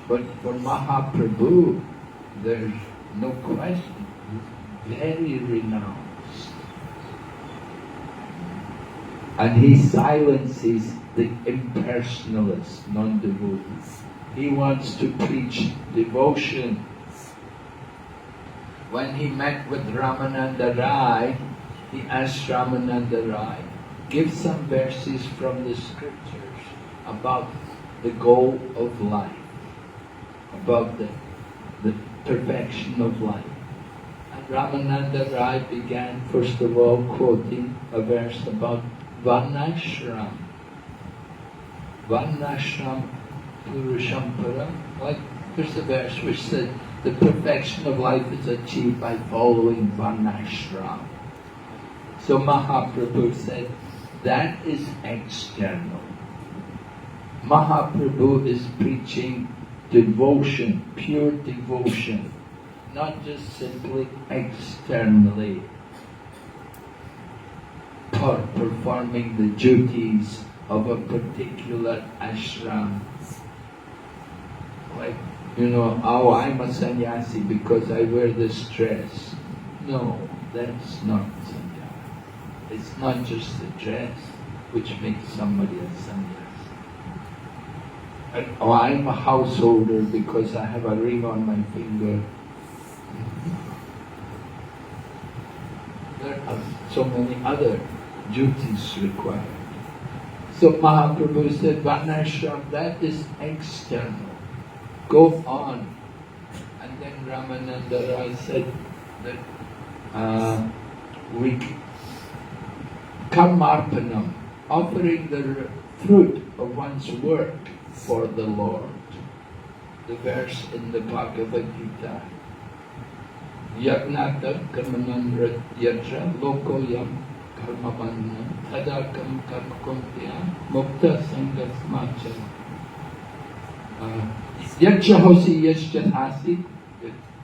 But for Mahaprabhu, there's no question. He's very renounced. And he silences the impersonalists, non-devotees. He wants to preach devotion. When he met with Ramananda Rai, he asked Ramananda Rai, give some verses from the scriptures about the goal of life, about the perfection of life. And Ramananda Rai began first of all quoting a verse about Varnashram. Varnashram Purushampara. Like there's a verse which said the perfection of life is achieved by following Varnashram. So Mahaprabhu said that is external. Mahaprabhu is preaching devotion, pure devotion, not just simply externally performing the duties of a particular ashram. Like, oh, I'm a sannyasi because I wear this dress. No, that's not sannyasi. It's not just the dress which makes somebody a sannyasi. Oh, I'm a householder because I have a ring on my finger. There are so many other duties required. So Mahaprabhu said, Varnashram, that is external. Go on. And then Ramananda Rai said that karmarpanam, offering the fruit of one's work for the Lord. The verse in the Bhagavad Gita. Jagannath karmanam yatra lokoyam karmavanam tadakam karmakuntya mukta sangasmachan. Yacha hosi yashcha hasi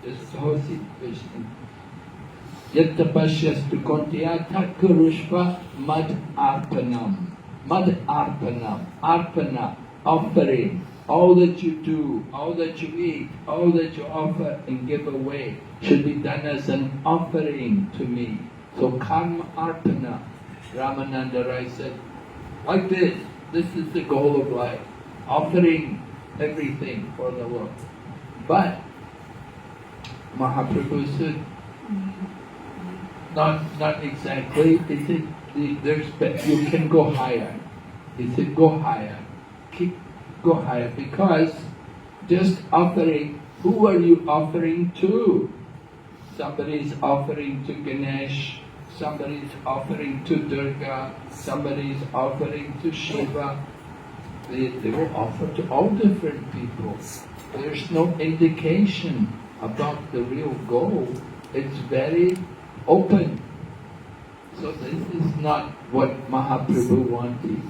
yashcha hosi vishnu yatta pashyastu kontya thakurushva mad arpanam. Mad arpanam. Arpana, offering. All that you do, all that you eat, all that you offer and give away should be done as an offering to me. So karma arpana, Ramananda Rai said, like this is the goal of life, offering everything for the Lord. But Mahaprabhu said, not exactly. He said, you can go higher. He said, go higher. Go higher, because just offering, who are you offering to? Somebody's offering to Ganesh, somebody's offering to Durga, somebody's offering to Shiva. They will offer to all different people. There's no indication about the real goal. It's very open. So this is not what Mahaprabhu wanted.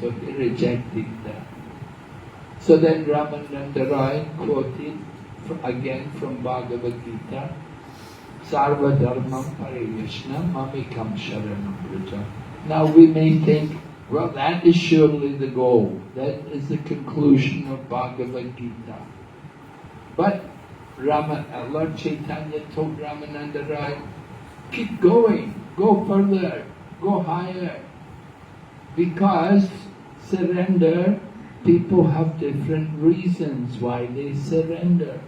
So he rejected that. So then Ramananda Rai quoted again from Bhagavad Gita, Sarva Dharmam Pariyashna Mamikam Sharanam Vraja. Now we may think, well, that is surely the goal. That is the conclusion of Bhagavad Gita. But Lord Chaitanya told Ramananda Rai, keep going, go further, go higher. Because surrender, people have different reasons why they surrender.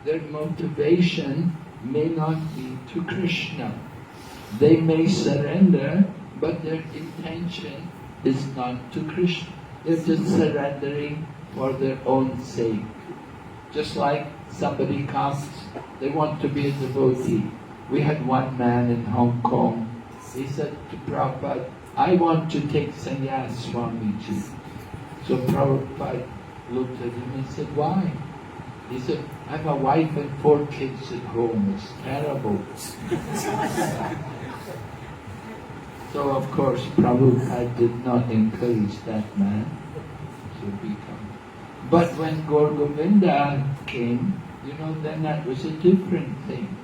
Their motivation may not be to Krishna. They may surrender, but their intention is not to Krishna. They're just surrendering for their own sake. Just like somebody comes, they want to be a devotee. We had one man in Hong Kong, he said to Prabhupada, I want to take sannyas, Swamiji. So Prabhupada looked at him and said, why? He said, I have a wife and 4 kids at home, it's terrible. So of course Prabhupada did not encourage that man to become. But when Gaur Govinda came, then that was a different thing.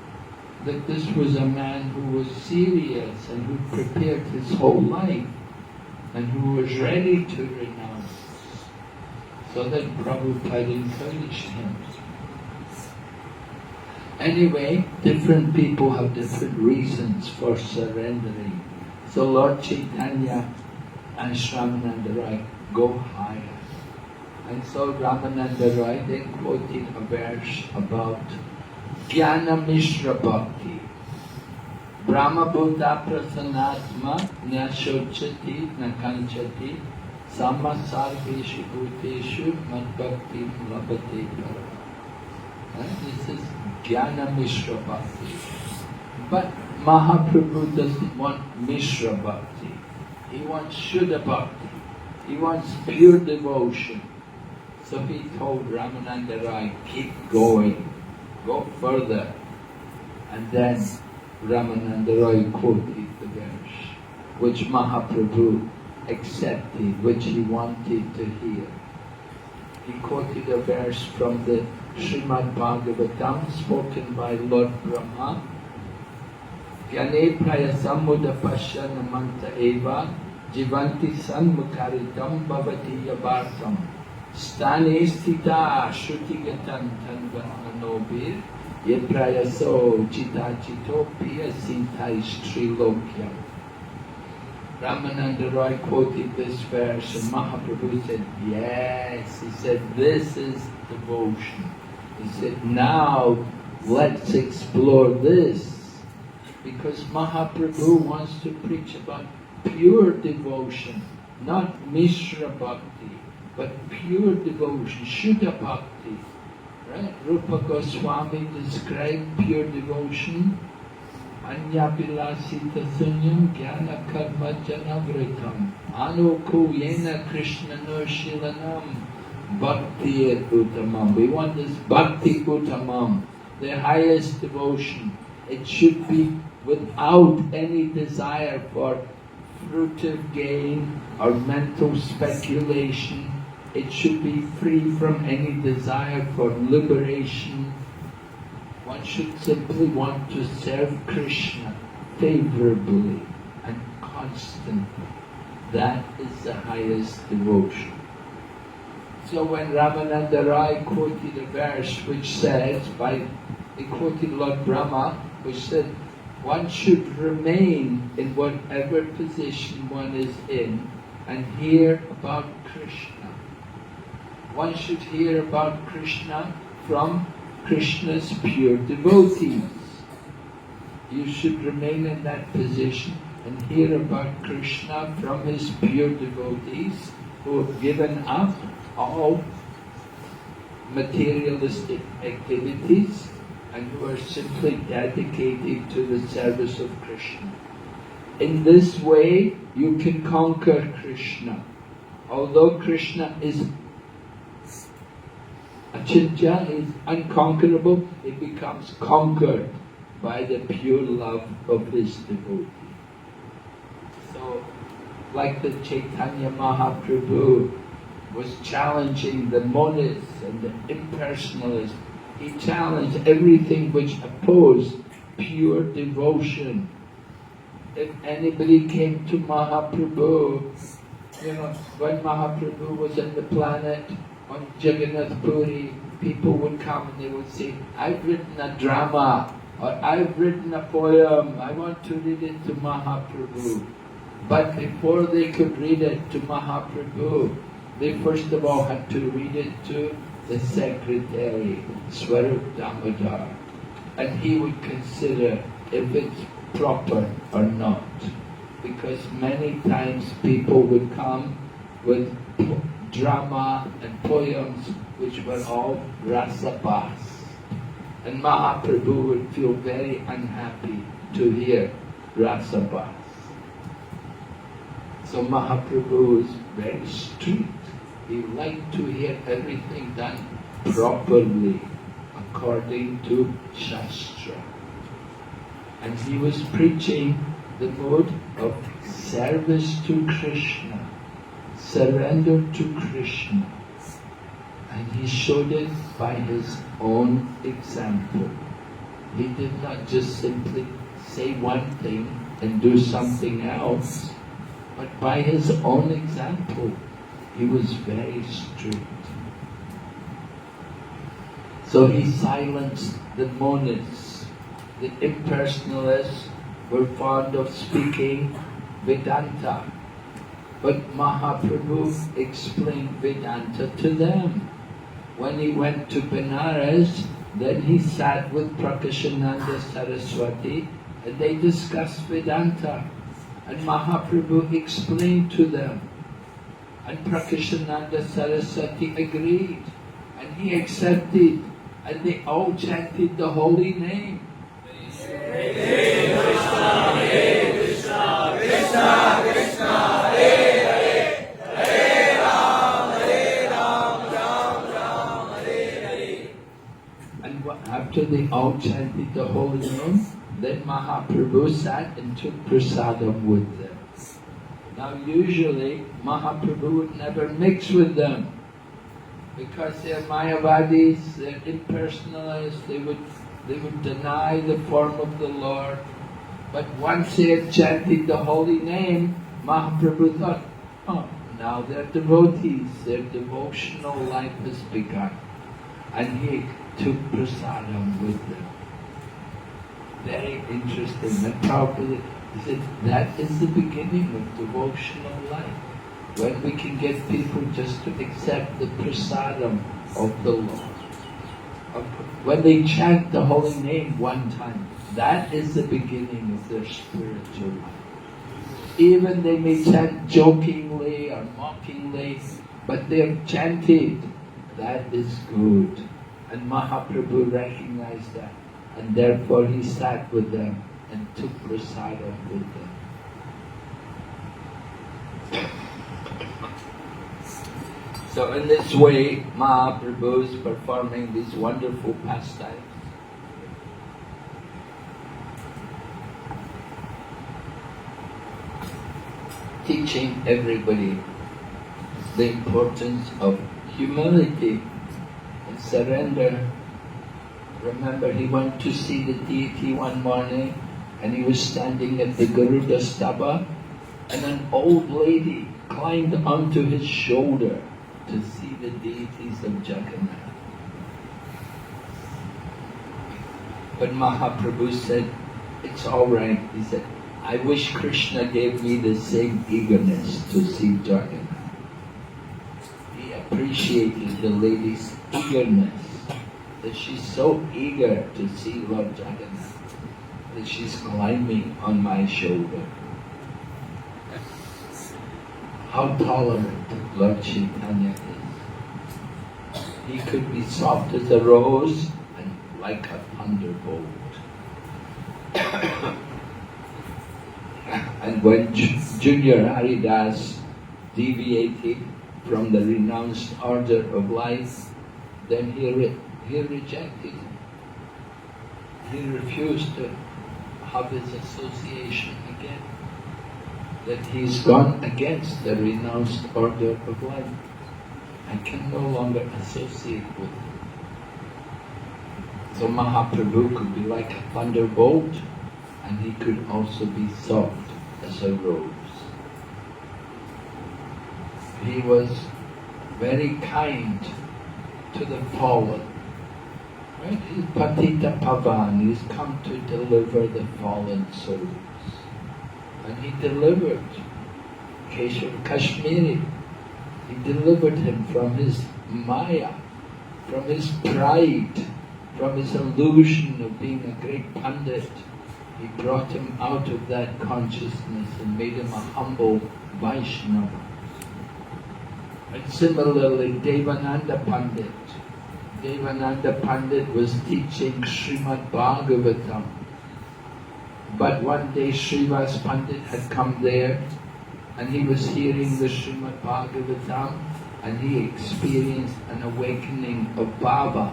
That this was a man who was serious and who prepared his whole life and who was ready to renounce. So that Prabhupada encouraged him. Anyway, different people have different reasons for surrendering. So Lord Chaitanya and Sri Ramananda Rai go higher. And so Ramananda Rai then quoted a verse about Jnana Mishra Bhakti. Brahma Buddha Prasanatma Na Shochati Na Kanchati Sama Sarveshu Bhuteshu Mad Bhakti Labhate Para. This is Jnana Mishra Bhakti. But Mahaprabhu doesn't want Mishra Bhakti. He wants Shuddha Bhakti. He wants pure devotion. So he told Ramananda Rai, keep going, go further. And then Ramananda Rai quoted the verse, which Mahaprabhu accepted, which he wanted to hear. He quoted a verse from the Srimad Bhagavatam spoken by Lord Brahma. Gyane prayasam muda pashyana manta eva jivanti sanmukaritam bhavati yabartam stane sthita shrutigatan tanvanobir yeprayaso chita chitopya sintaistrilo. Ramananda Roy quoted this verse and Mahaprabhu said, yes, he said, this is devotion. He said, now let's explore this. Because Mahaprabhu wants to preach about pure devotion, not Mishra Bhakti, but pure devotion, Shuddha Bhakti. Right? Rupa Goswami described pure devotion, Anyapilasita sunyam jnana karma janavritam anuku yena krishna no shilanam bhakti et uttamam. We want this bhakti uttamam, the highest devotion. It should be without any desire for fruitive gain or mental speculation. It should be free from any desire for liberation. One should simply want to serve Krishna favorably and constantly. That is the highest devotion. So when Ramananda Rai quoted a verse which says, he quoted Lord Brahma, which said, one should remain in whatever position one is in and hear about Krishna. One should hear about Krishna from Krishna's pure devotees. You should remain in that position and hear about Krishna from his pure devotees who have given up all materialistic activities and who are simply dedicated to the service of Krishna. In this way, you can conquer Krishna. Although Krishna is achintya, is unconquerable, it becomes conquered by the pure love of his devotee. So, like the Chaitanya Mahaprabhu was challenging the monists and the impersonalists, he challenged everything which opposed pure devotion. If anybody came to Mahaprabhu, when Mahaprabhu was on the planet, on Jagannath Puri, people would come and they would say, I've written a drama, or I've written a poem, I want to read it to Mahaprabhu. But before they could read it to Mahaprabhu, they first of all had to read it to the secretary, Swarup Damodar, and he would consider if it's proper or not. Because many times people would come with drama and poems which were all rasabas. And Mahaprabhu would feel very unhappy to hear Rasabhas. So Mahaprabhu was very strict. He liked to hear everything done properly, according to Shastra. And he was preaching the mode of service to Krishna, surrender to Krishna. And he showed it by his own example. He did not just simply say one thing and do something else, but by his own example, he was very strict. So he silenced the monists. The impersonalists were fond of speaking Vedanta, but Mahaprabhu explained Vedanta to them. When he went to Benares, then he sat with Prakashananda Saraswati and they discussed Vedanta. And Mahaprabhu explained to them. And Prakashananda Saraswati agreed. And he accepted. And they all chanted the holy name. Hare Krishna, Hare Krishna, Krishna Krishna, Hare Hare, Hare Ram, Ram Ram, Hare Hare. And after they all chanted the holy name, then Mahaprabhu sat and took prasadam with them. Now usually Mahaprabhu would never mix with them because they're Mayavadis, they're impersonalists, they would deny the form of the Lord. But once they had chanted the holy name, Mahaprabhu thought, oh, now they're devotees, their devotional life has begun. And he took prasadam with them. Very interesting. And Prabhupada said that is the beginning of devotional life. When we can get people just to accept the prasadam of the Lord. When they chant the holy name one time, that is the beginning of their spiritual life. Even they may chant jokingly or mockingly, but they have chanted. That is good. And Mahaprabhu recognized that. And therefore he sat with them and took prasadam with them. So in this way, Mahaprabhu is performing these wonderful pastimes. Teaching everybody the importance of humility and surrender. Remember, he went to see the deity one morning and he was standing at the Garuda Staba and an old lady climbed onto his shoulder to see the deities of Jagannath. But Mahaprabhu said, it's all right. He said, I wish Krishna gave me the same eagerness to see Jagannath. He appreciated the lady's eagerness, that she's so eager to see Lord Jagannath, that she's climbing on my shoulder. How tolerant Lord Chaitanya is. He could be soft as a rose and like a thunderbolt. And when Junior Haridas deviated from the renounced order of life, then he rejected him. He refused to have his association again. That he's gone against the renounced order of life. I can no longer associate with him. So Mahaprabhu could be like a thunderbolt, and he could also be soft as a rose. He was very kind to the fallen. Right? He's Patita Pavan, he's come to deliver the fallen souls. And he delivered Keshav Kashmiri. He delivered him from his maya, from his pride, from his illusion of being a great Pandit. He brought him out of that consciousness and made him a humble Vaishnava. And similarly, Devananda Pandit, Devananda Pandit was teaching Srimad Bhagavatam. But one day Srivas Pandit had come there and he was hearing the Srimad Bhagavatam and he experienced an awakening of Baba.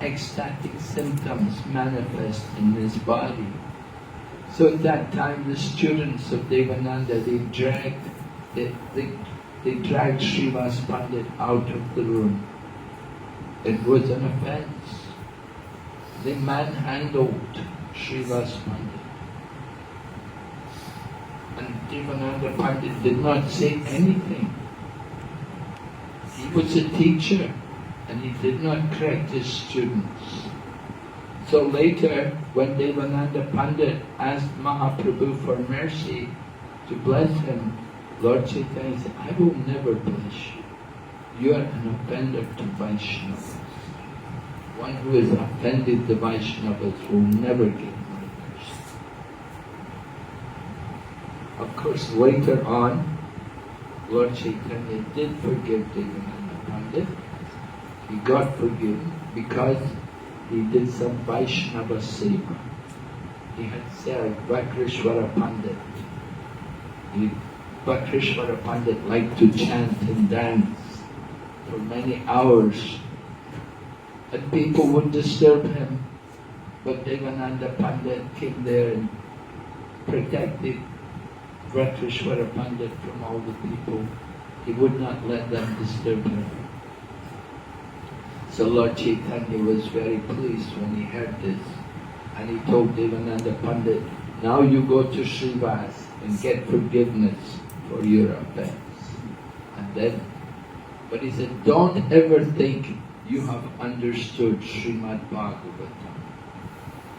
Ecstatic symptoms manifest in his body. So at that time the students of Devananda, they dragged Srivas Pandit out of the room. It was an offence. They manhandled Srivas Pandit. And Devananda Pandit did not say anything. He was a teacher and he did not correct his students. So later, when Devananda Pandit asked Mahaprabhu for mercy to bless him, Lord Chaitanya said, I will never bless you. You are an offender to Vaishnavas. One who has offended the Vaishnavas will never get my mercy. Of course, later on, Lord Chaitanya did forgive Devananda Pandit. He got forgiven because he did some Vaishnava seva. He had served Vakrishvara Pandit. Vakrishvara Pandit liked to chant and dance for many hours. And people would disturb him. But Devananda Pandit came there and protected Vakrishvara Pandit from all the people. He would not let them disturb him. So Lord Chaitanya was very pleased when he heard this. And he told Devananda Pandit, now you go to Srivas and get forgiveness for your offense. And then, but he said, don't ever think you have understood Srimad Bhagavatam.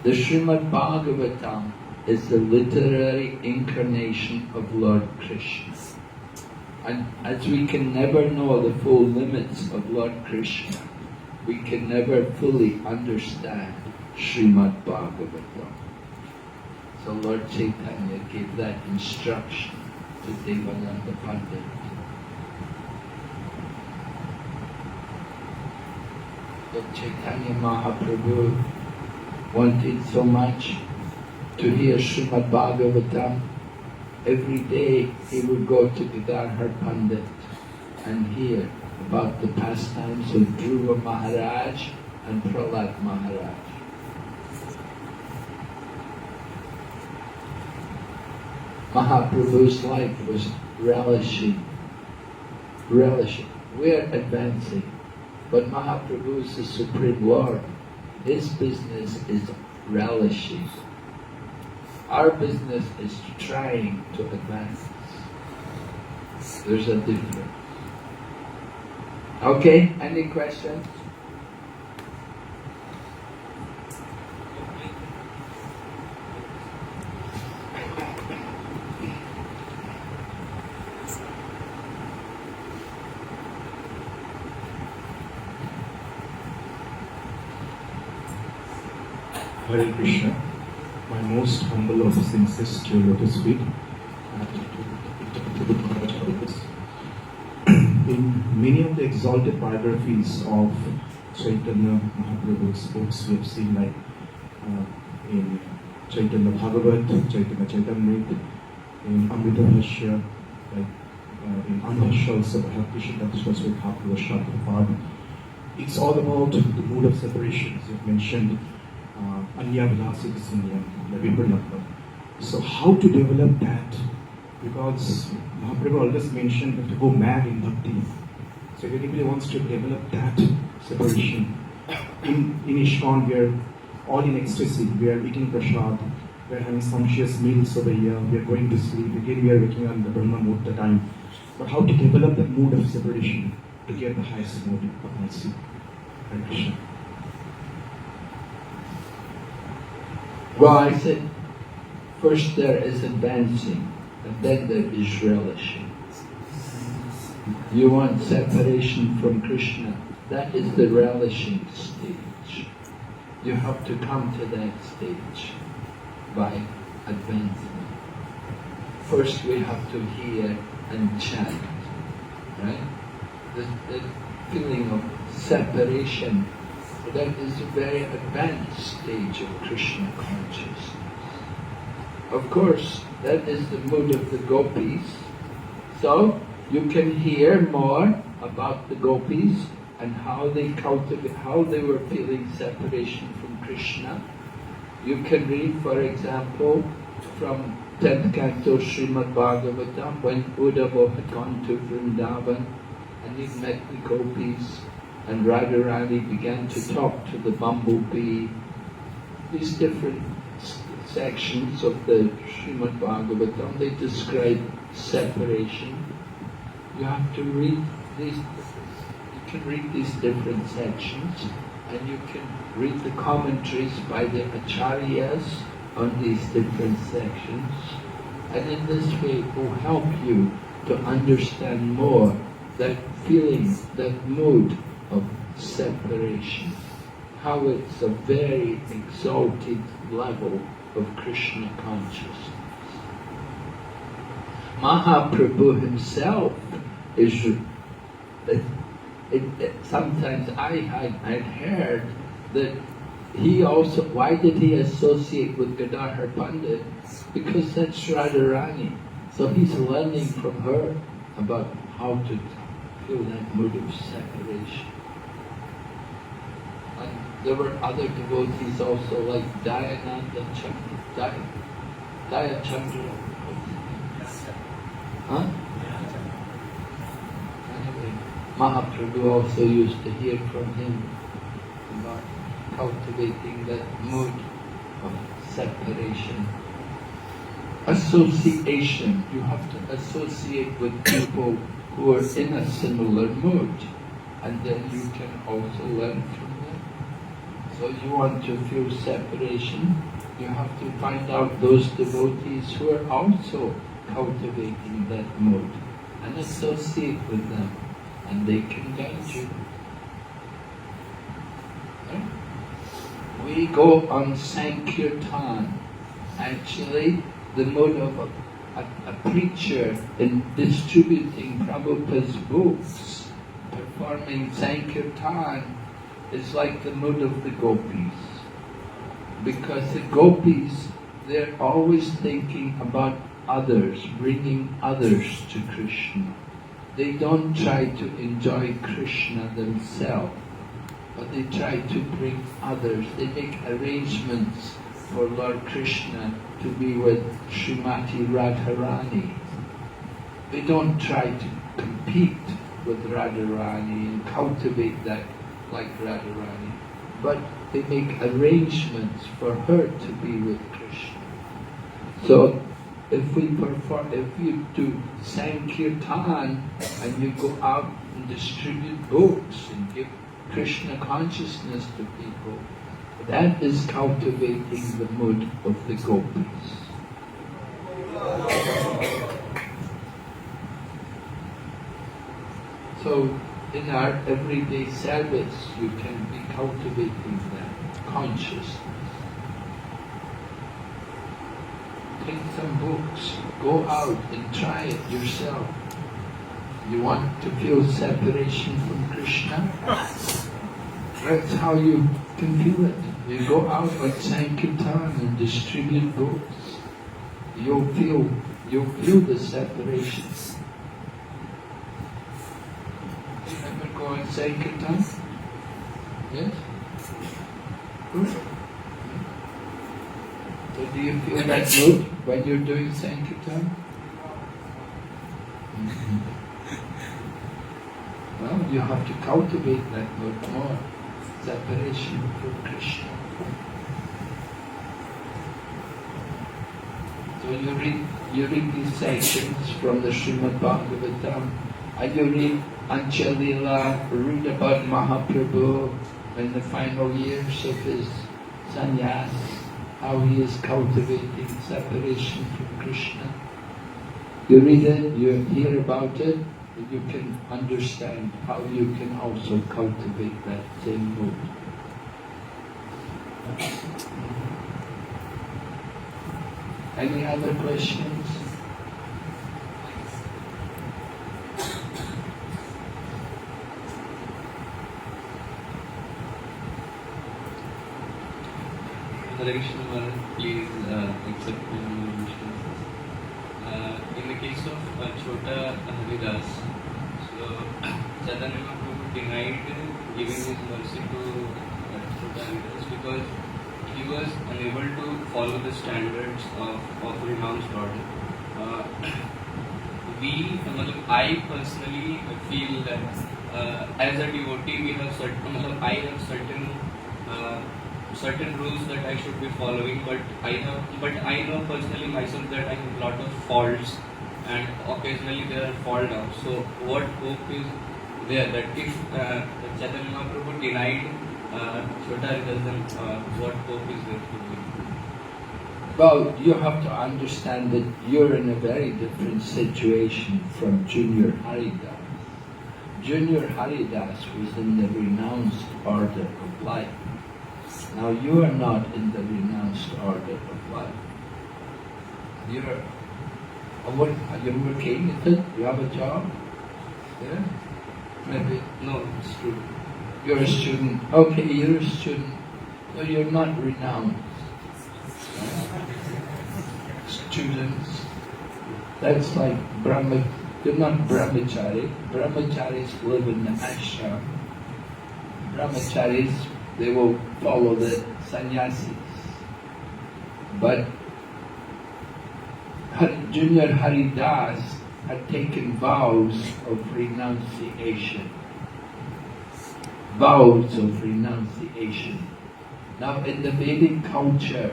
The Srimad Bhagavatam is the literary incarnation of Lord Krishna. And as we can never know the full limits of Lord Krishna, we can never fully understand Srimad Bhagavatam. So Lord Chaitanya gave that instruction to Devananda Pandit. Lord Chaitanya Mahaprabhu wanted so much to hear Srimad Bhagavatam. Every day he would go to Gadadhar Pandit and hear about the pastimes of Dhruva Maharaj and Prahlad Maharaj. Mahaprabhu's life was relishing. We're advancing, but Mahaprabhu is the Supreme Lord. His business is relishing. Our business is trying to advance. There's a difference. Okay, any questions? Hare Krishna, my most humble obeisances to your lotus feet. In many of the exalted biographies of Chaitanya Mahaprabhu's books, we have seen like in Chaitanya Bhagavat, Chaitanya Chaitamrita, in Amrita Bhashya, like in Anubhashya also, Bhakti Shikha Prabhupada. It's all about the mood of separation, as you've mentioned. Anya Vinasa Vinyam. So how to develop that? Because Mahaprabhu always mentioned that to go mad in Bhakti. So if anybody wants to develop that separation, in ISKCON we are all in ecstasy, we are eating prasad, we are having sumptuous meals over here, we are going to sleep, again we are waking on the Brahma Muhurta time. But how to develop that mood of separation to get the highest mood of mercy? Hare Krishna. Well, I said, first there is advancing, and then there is relishing. You want separation from Krishna, that is the relishing stage. You have to come to that stage by advancing. First we have to hear and chant, right? The feeling of separation That is a very advanced stage of Krishna consciousness. Of course, that is the mood of the gopis. So, you can hear more about the gopis and how they were feeling separation from Krishna. You can read, for example, from 10th canto Srimad Bhagavatam, when Uddhava had gone to Vrindavan and he met the gopis, and Radharani began to talk to the bumblebee. These different sections of the Srimad Bhagavatam, they describe separation. You have to read these, you can read these different sections, and you can read the commentaries by the acharyas on these different sections, and in this way it will help you to understand more that feeling, that mood of separation, how it's a very exalted level of Krishna consciousness. Mahaprabhu himself is, sometimes I had heard that he also, why did he associate with Gadadhar Pandit? Because that's Radharani. So he's learning from her about how to feel that mood of separation. And there were other devotees also, like Dayananda Dayachandra. Huh? Anyway, Mahaprabhu also used to hear from him about cultivating that mood of separation. Association. You have to associate with people who are in a similar mood, and then you can also learn from them. So you want to feel separation, you have to find out those devotees who are also cultivating that mood and associate with them, and they can guide you. Right? We go on Sankirtan. Actually, the mood of a preacher in distributing Prabhupada's books, performing Sankirtan, is like the mood of the gopis. Because the gopis, they're always thinking about others, bringing others to Krishna. They don't try to enjoy Krishna themselves, but they try to bring others. They make arrangements for Lord Krishna to be with Srimati Radharani. They don't try to compete with Radharani and cultivate that like Radharani, but they make arrangements for her to be with Krishna. So if you do Sankirtan and you go out and distribute books and give Krishna consciousness to people, that is cultivating the mood of the gopis. So in our everyday service, you can be cultivating that consciousness. Take some books, go out and try it yourself. You want to feel separation from Krishna? That's how you can feel it. You go out on Sankirtan and distribute books. You'll feel the separation. You ever go on Sankirtan? Yes? Good. So do you feel that mood when you're doing Sankirtan? Well, you have to cultivate that mood more. Separation from Krishna. So you read these sections from the Srimad Bhagavatam, and you read Anchalila, read about Mahaprabhu in the final years of his sannyas, how he is cultivating separation from Krishna. You read it, you hear about it, and you can understand how you can also cultivate that same mood. Any other questions? case of Chota Haridas, so Chaitanya Mahaprabhu denied giving his mercy to Chota Haridas because he was unable to follow the standards of renounced order. I personally feel that as a devotee we have I have certain rules that I should be following, but I know personally myself that I have a lot of faults and occasionally there are fall downs. So what hope is there that if Chaitanya Mahaprabhu denied Chota Haridas, then what hope is there to me? Well, you have to understand that you're in a very different situation from Junior Haridas. Junior Haridas was in the renounced order of life. Now you are not in the renounced order of life. You're working, is it? You have a job? Yeah? Maybe, no, it's true. You're a student. Okay, you're a student. So you're not renounced. Students, that's like you're not brahmachari. Brahmacharis live in the ashram. Brahmacharis, they will follow the sannyasis. But Junior Haridas had taken vows of renunciation. Vows of renunciation. Now in the Vedic culture,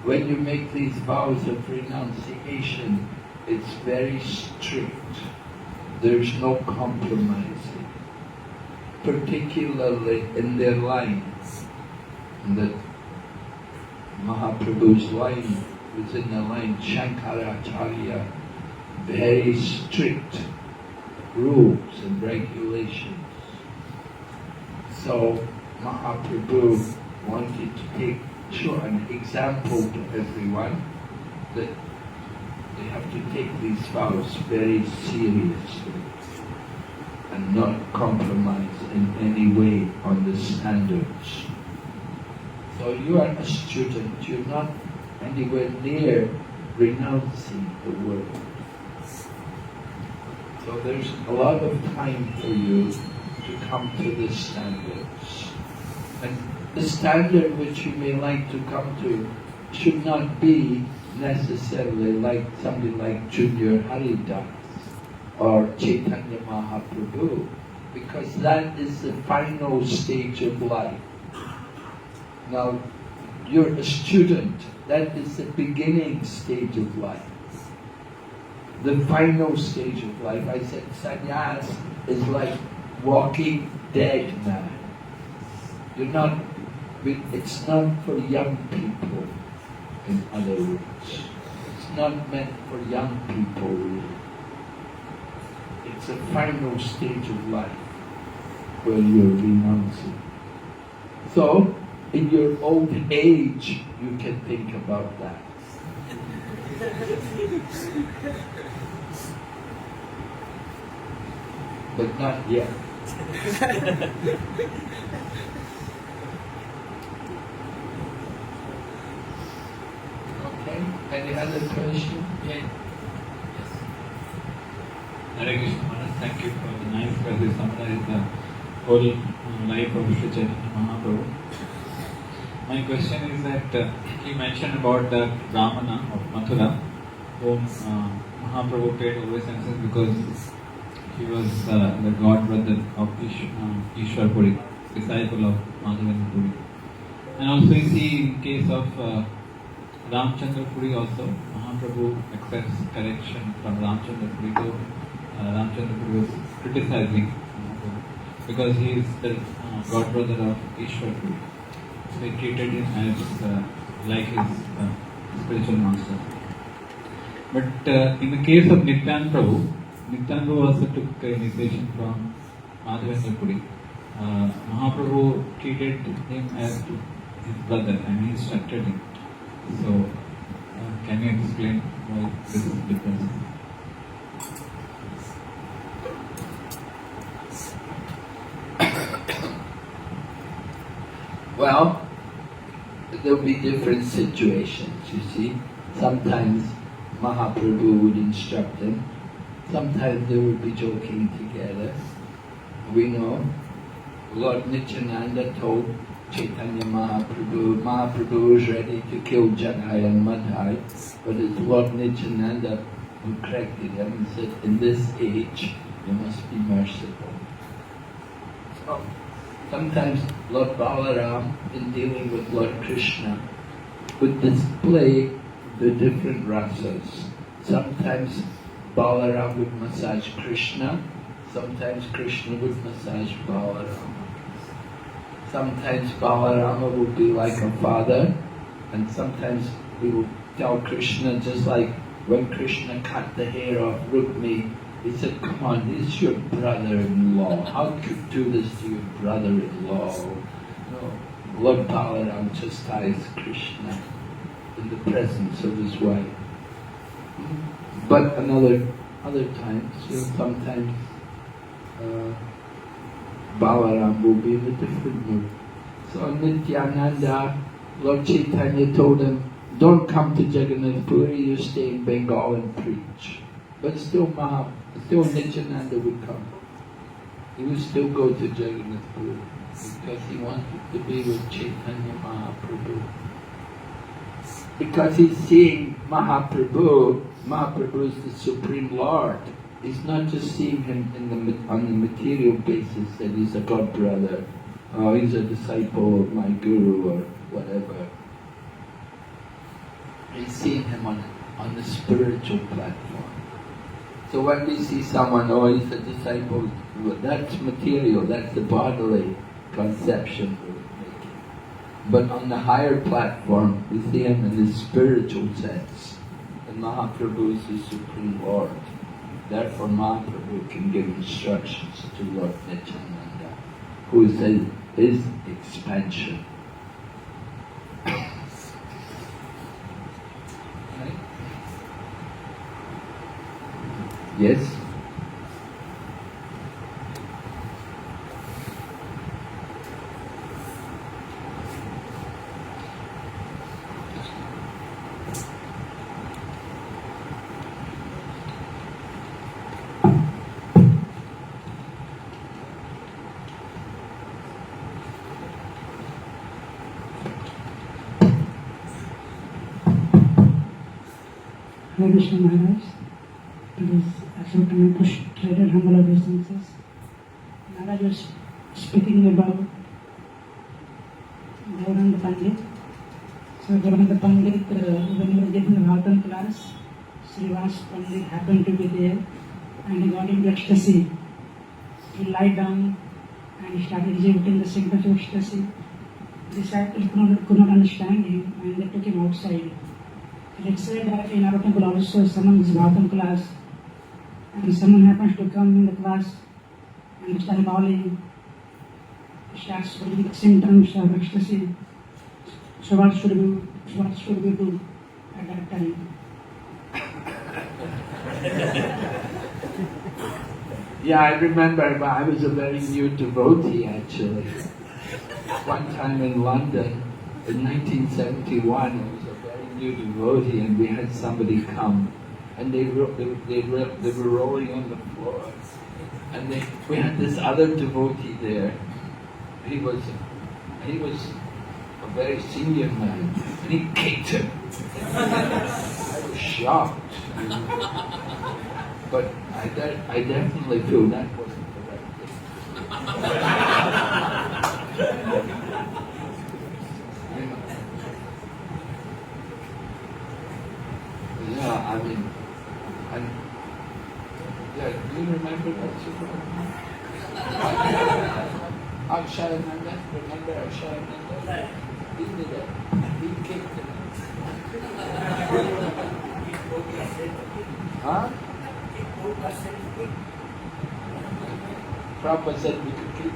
when you make these vows of renunciation, it's very strict. There's no compromising. Particularly in their lines. That Mahaprabhu's line was in the line Shankaracharya, very strict rules and regulations. So Mahaprabhu wanted to show an example to everyone that they have to take these vows very seriously and not compromise in any way on the standards. So you are a student, you're not anywhere near renouncing the world. So there's a lot of time for you to come to the standards. And the standard which you may like to come to should not be necessarily like somebody like Junior Haridas or Chaitanya Mahaprabhu, because that is the final stage of life. Now, you're a student, that is the beginning stage of life. The final stage of life, I said sannyas is like walking dead man. It's not for young people, in other words. It's not meant for young people, really. It's a final stage of life where you're renouncing. So, in your old age, you can think about that. But not yet. Okay, any other question? Yeah. Hare Krishna Maharaj, thank you for the nice way you summarized the whole life of Sri Chaitanya Mahaprabhu. My question is that you mentioned about the Brahmana of Mathura, whom Mahaprabhu paid obeisances because he was the god brother of Ishwar Puri, disciple of Madhavendra Puri. And also you see in case of Ramchandra Puri also, Mahaprabhu accepts correction from Ramchandra Puri, though Ramchandra Puri was criticizing Mahaprabhu because he is the god brother of Ishwar Puri. So he treated him as like his spiritual master. But in the case of Nityan Prabhu also took initiation from Madhavendra Puri. Mahaprabhu treated him as his brother and he instructed him. So, can you explain why this is different? Well, there will be different situations, you see. Sometimes Mahaprabhu would instruct him. Sometimes they would be joking together. We know Lord Nityananda told Chaitanya Mahaprabhu was ready to kill Jadai and Madhai, but it's Lord Nityananda who corrected him and said, in this age you must be merciful. So, sometimes Lord Balaram, in dealing with Lord Krishna, would display the different rasas. Sometimes Balaram would massage Krishna, sometimes Krishna would massage Balarama. Sometimes Balarama would be like a father, and sometimes we would tell Krishna, just like when Krishna cut the hair off Rukmi, he said, come on, this is your brother-in-law. How could you do this to your brother-in-law? No. Lord Balaram chastised Krishna in the presence of his wife. But other times, sometimes Balaram will be in a different mood. So Nityananda, Lord Chaitanya told him, don't come to Jagannath Puri, you stay in Bengal and preach. But still Nityananda would come. He would still go to Jagannath Puri because he wanted to be with Chaitanya Mahaprabhu. Because he's seeing Mahaprabhu is the Supreme Lord. He's not just seeing him on the material basis that he's a god brother, or he's a disciple of my guru or whatever. He's seeing him on the spiritual platform. So when we see someone, oh, he's a disciple, that's material, that's the bodily conception we're making. But on the higher platform, we see him in the spiritual sense. And Mahaprabhu is the Supreme Lord. Therefore Mahaprabhu can give instructions to Lord Nityananda, who is his expansion. Right? Yes? Hare Krishna Maharaj, please accept my prostrated humble obeisances. Maharaj was speaking about Gauranga Pandit. So Gauranga Pandit, when he was getting the Bhagavatam class, Srivas Pandit happened to be there and he got into ecstasy. He lied down and he started exhibiting the symptoms of ecstasy. The disciples could not understand him and they took him outside. It said that in our temple also someone is Bhagavatam class and someone happens to come in the class and start bawling, starts showing the symptoms of ecstasy. So what should we do at that time? Yeah, I remember, but I was a very new devotee actually. One time in London, in 1971, I was a very new devotee and we had somebody come and they were rolling on the floor. And we had this other devotee there. He was a very senior man and he kicked him. I was shocked. But I definitely feel that wasn't the right thing. Yeah, I mean, do you remember that super? Akshayananda, remember Akshayananda? He did it. He kicked him. Huh? Prabhupada said we could keep.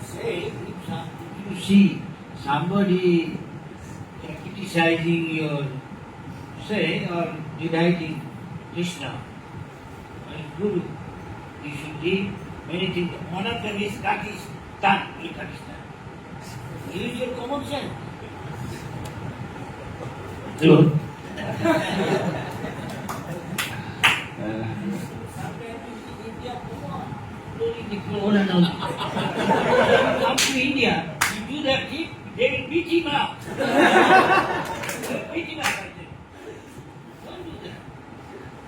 Say, if you see somebody criticizing your say or deriding Krishna or Guru, you should do many things. One of them is cut his tongue, you cut his tongue. Use your common sense. Hello. Come to India, you do that thing, they will beat him up. Beat him up, I said. Don't do that.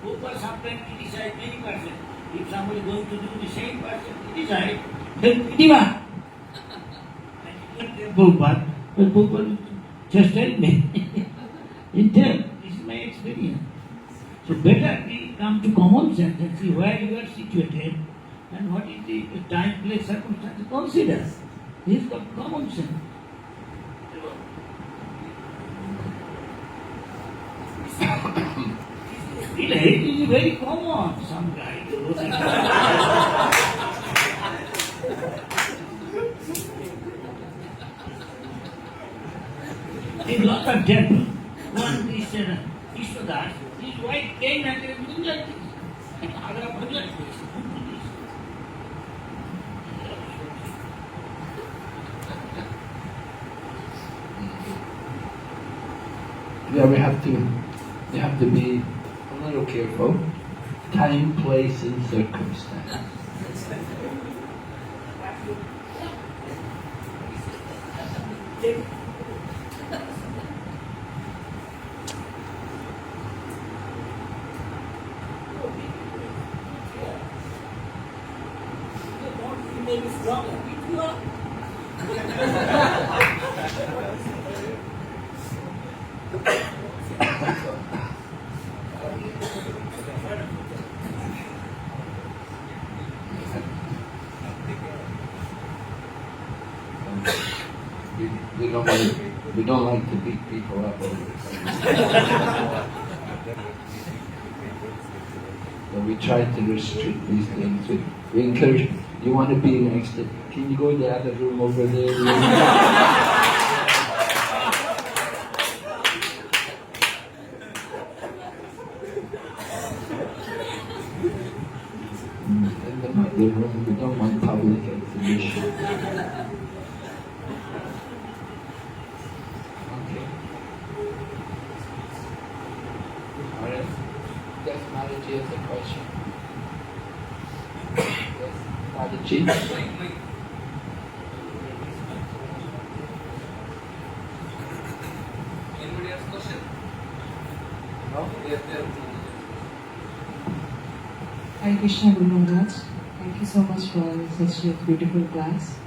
People sometimes criticize many persons. If somebody is going to do the same person criticize, then beat him up. And you don't tell Prabhupada, but Prabhupada just tell me. In turn, this is my experience. So better we come to common sense and see where you are situated and what is the time, place, circumstance. Consider. This is called common sense. It is very common. Some guy wrote it. In lot of temples, one is Ishwadas, his wife came and said, do like this. Agra bhajan, do this. Yeah, we have to be a little careful. Time, place, and circumstance. We don't like to beat people up over this. So we try to restrict these things. We encourage, you want to be next to, can you go to the other room over there? The room, we don't want public exhibition. Okay. Alright. Yes, Mataji has a question. Yes, Mataji. Anybody has a question? No? Yes, there. Hare Krishna Guru Maharaj. Thank you so much for such a beautiful class.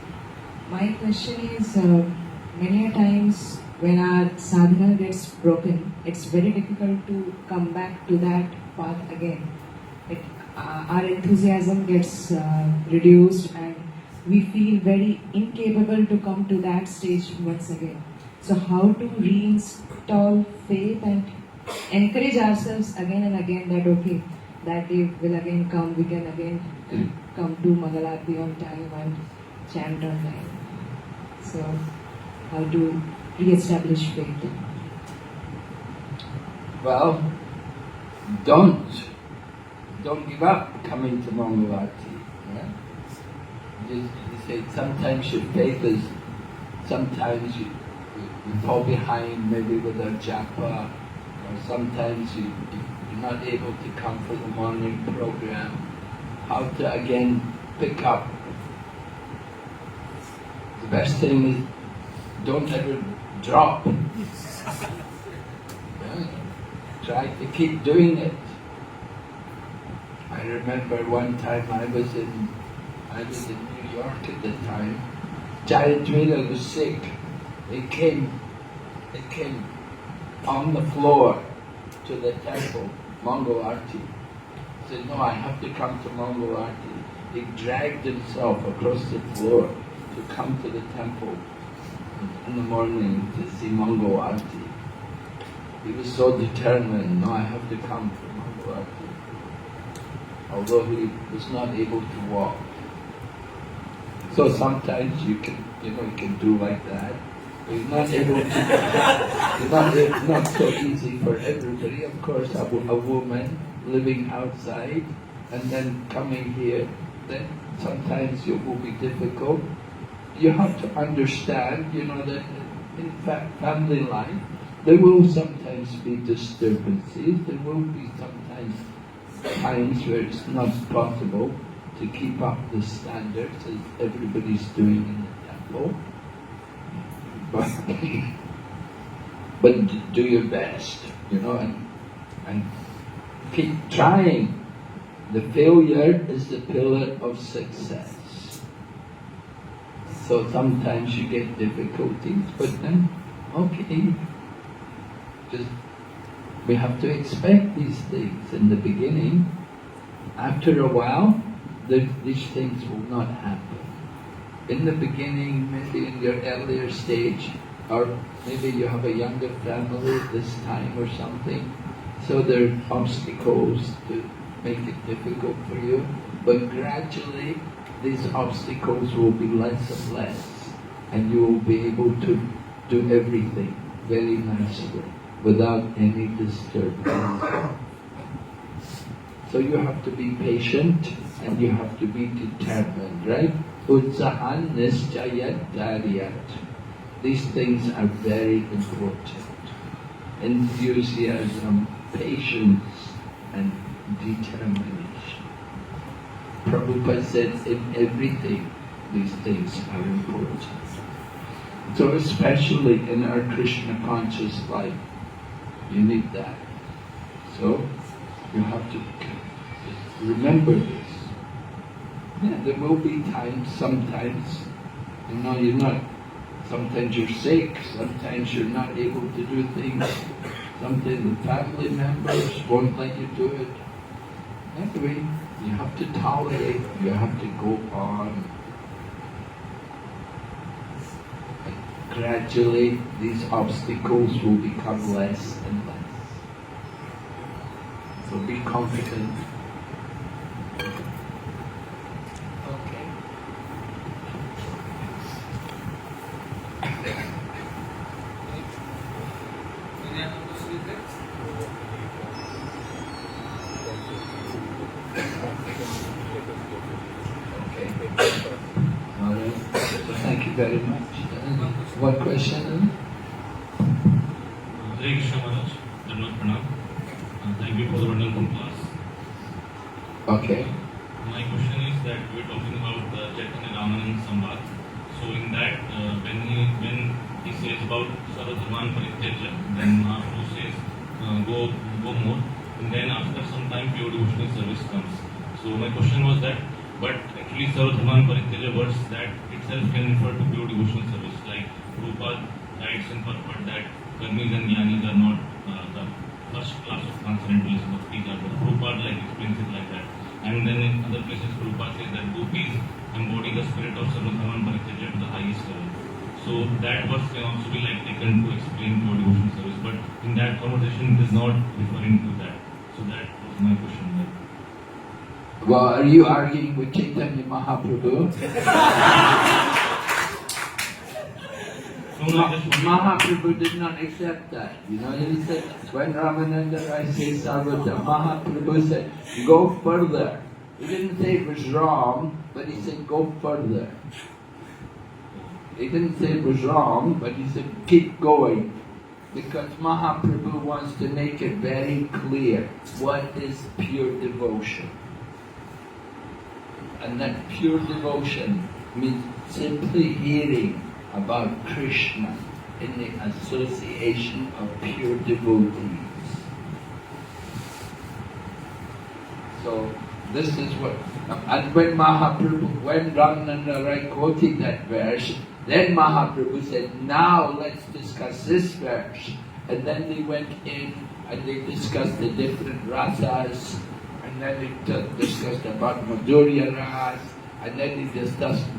My question is, many a times when our sadhana gets broken, it's very difficult to come back to that path again. Our enthusiasm gets reduced and we feel very incapable to come to that stage once again. So how to reinstall faith and encourage ourselves again and again that okay, that day will again come, we can again come to Mangalarti on time and chant on time. So, how to re-establish faith? Well, don't give up coming to Mangalarti. Yeah? You say sometimes your faith is, sometimes you fall behind maybe with a japa, or sometimes you're not able to come for the morning program. How to again pick up. The best thing is don't ever drop. Yeah? Try to keep doing it. I remember one time I was in New York at the time. Jayadvita was sick. It came on the floor to the temple, Mongol Arti. He said, no, I have to come to Mongol Arti. He dragged himself across the floor to come to the temple in the morning to see Mongol Arti. He was so determined, no, I have to come for Mongol Arti. Although he was not able to walk. So sometimes you can do like that. It's not able to, it's not so easy for everybody. Of course, a woman living outside and then coming here, then sometimes it will be difficult. You have to understand, that in fact, family life, there will sometimes sometimes be disturbances. There will be sometimes times where it's not possible to keep up the standards as everybody's doing in the temple. But do your best, and keep trying. The failure is the pillar of success. So sometimes you get difficulties, but then, okay, we have to expect these things in the beginning. After a while, these things will not happen. In the beginning, maybe in your earlier stage, or maybe you have a younger family this time or something, so there are obstacles to make it difficult for you, but gradually these obstacles will be less and less, and you will be able to do everything very nicely, without any disturbance. So you have to be patient, and you have to be determined, right? Utsahan nischayat daryat. These things are very important. Enthusiasm, patience, and determination. Prabhupada said in everything, these things are important. So especially in our Krishna conscious life, you need that. So you have to remember this. Yeah, there will be times, sometimes, you're not, sometimes you're sick, sometimes you're not able to do things, sometimes the family members won't let you do it. Anyway, you have to tolerate, you have to go on. And gradually, these obstacles will become less and less. So be confident. Okay. Any other question is there? Okay. All right. So thank you very much. What question? Hare Krishna Maharaj, Dhanavad Pranam. Thank you for the wonderful class. Okay. My question is that we were talking about Chaitanya Ramanand Samvad. So in that, when he says about Sarvadharman Parityaja, then Mahaprabhu says go more, and then after some time pure devotional service comes. So my question was that, but actually Sarvadharman Parityaja words that itself can refer to pure devotional service, like Prabhupada writes in purport that Karmis and Jnanis are not the first class of transcendentalist bhaktis, but Prabhupada explains it like that. And then in other places Prabhupada says that gopis embody the spirit of Sarvadharman Parityaja to the highest level. So that verse can also be taken to explain pure devotional service, but in that conversation it is not referring to that. So that was my question there. Well, are you arguing with Chaitanya Mahaprabhu? Mahaprabhu did not accept that. He said, when Ramananda Rai says Sarvadharman, Mahaprabhu said, go further. He didn't say it was wrong, but he said, go further. He didn't say it was wrong, but he said, keep going. Because Mahaprabhu wants to make it very clear what is pure devotion. And that pure devotion means simply hearing about Krishna in the association of pure devotees. So this is what, and when Ramananda Rai quoted that verse, then Mahaprabhu said, now let's discuss this verse. And then they went in and they discussed the different rasas, and then they discussed about Madhurya Ras, and then they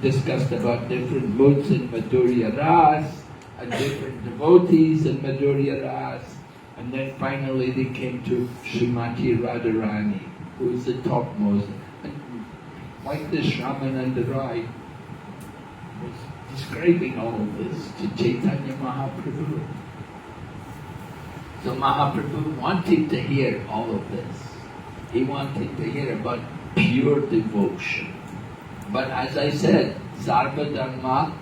discussed about different moods in Madhurya Ras, and different devotees in Madhurya Ras, and then finally they came to Srimati Radharani, who is the topmost. And like this, Ramananda Rai was describing all of this to Chaitanya Mahaprabhu. So Mahaprabhu wanted to hear all of this. He wanted to hear about pure devotion. But as I said, Sarva Dharma,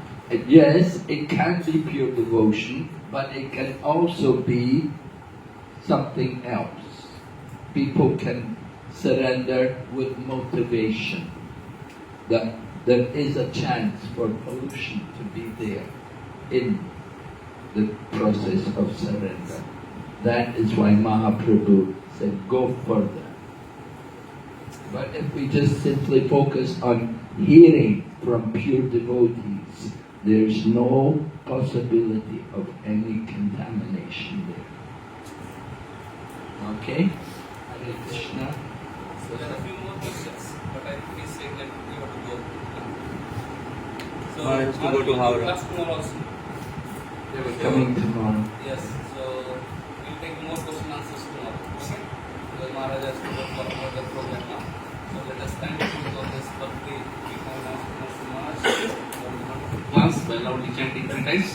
yes, it can be pure devotion, but it can also be something else. People can surrender with motivation. That there is a chance for pollution to be there in the process of surrender. That is why Mahaprabhu said, go further. But if we just simply focus on hearing from pure devotees, there's no possibility of any contamination there. Okay? Hare Krishna. So there are a few more questions, but I think he's saying that we have to go. So I have to go to Howrah. class tomorrow also. They were coming tomorrow. Yes, so we'll take more question answers tomorrow. Okay? Because Maharaj has to work for another program now. So let us thank you for this Bhakti. We have now Maharaj. Class by loudly chanting 3 times.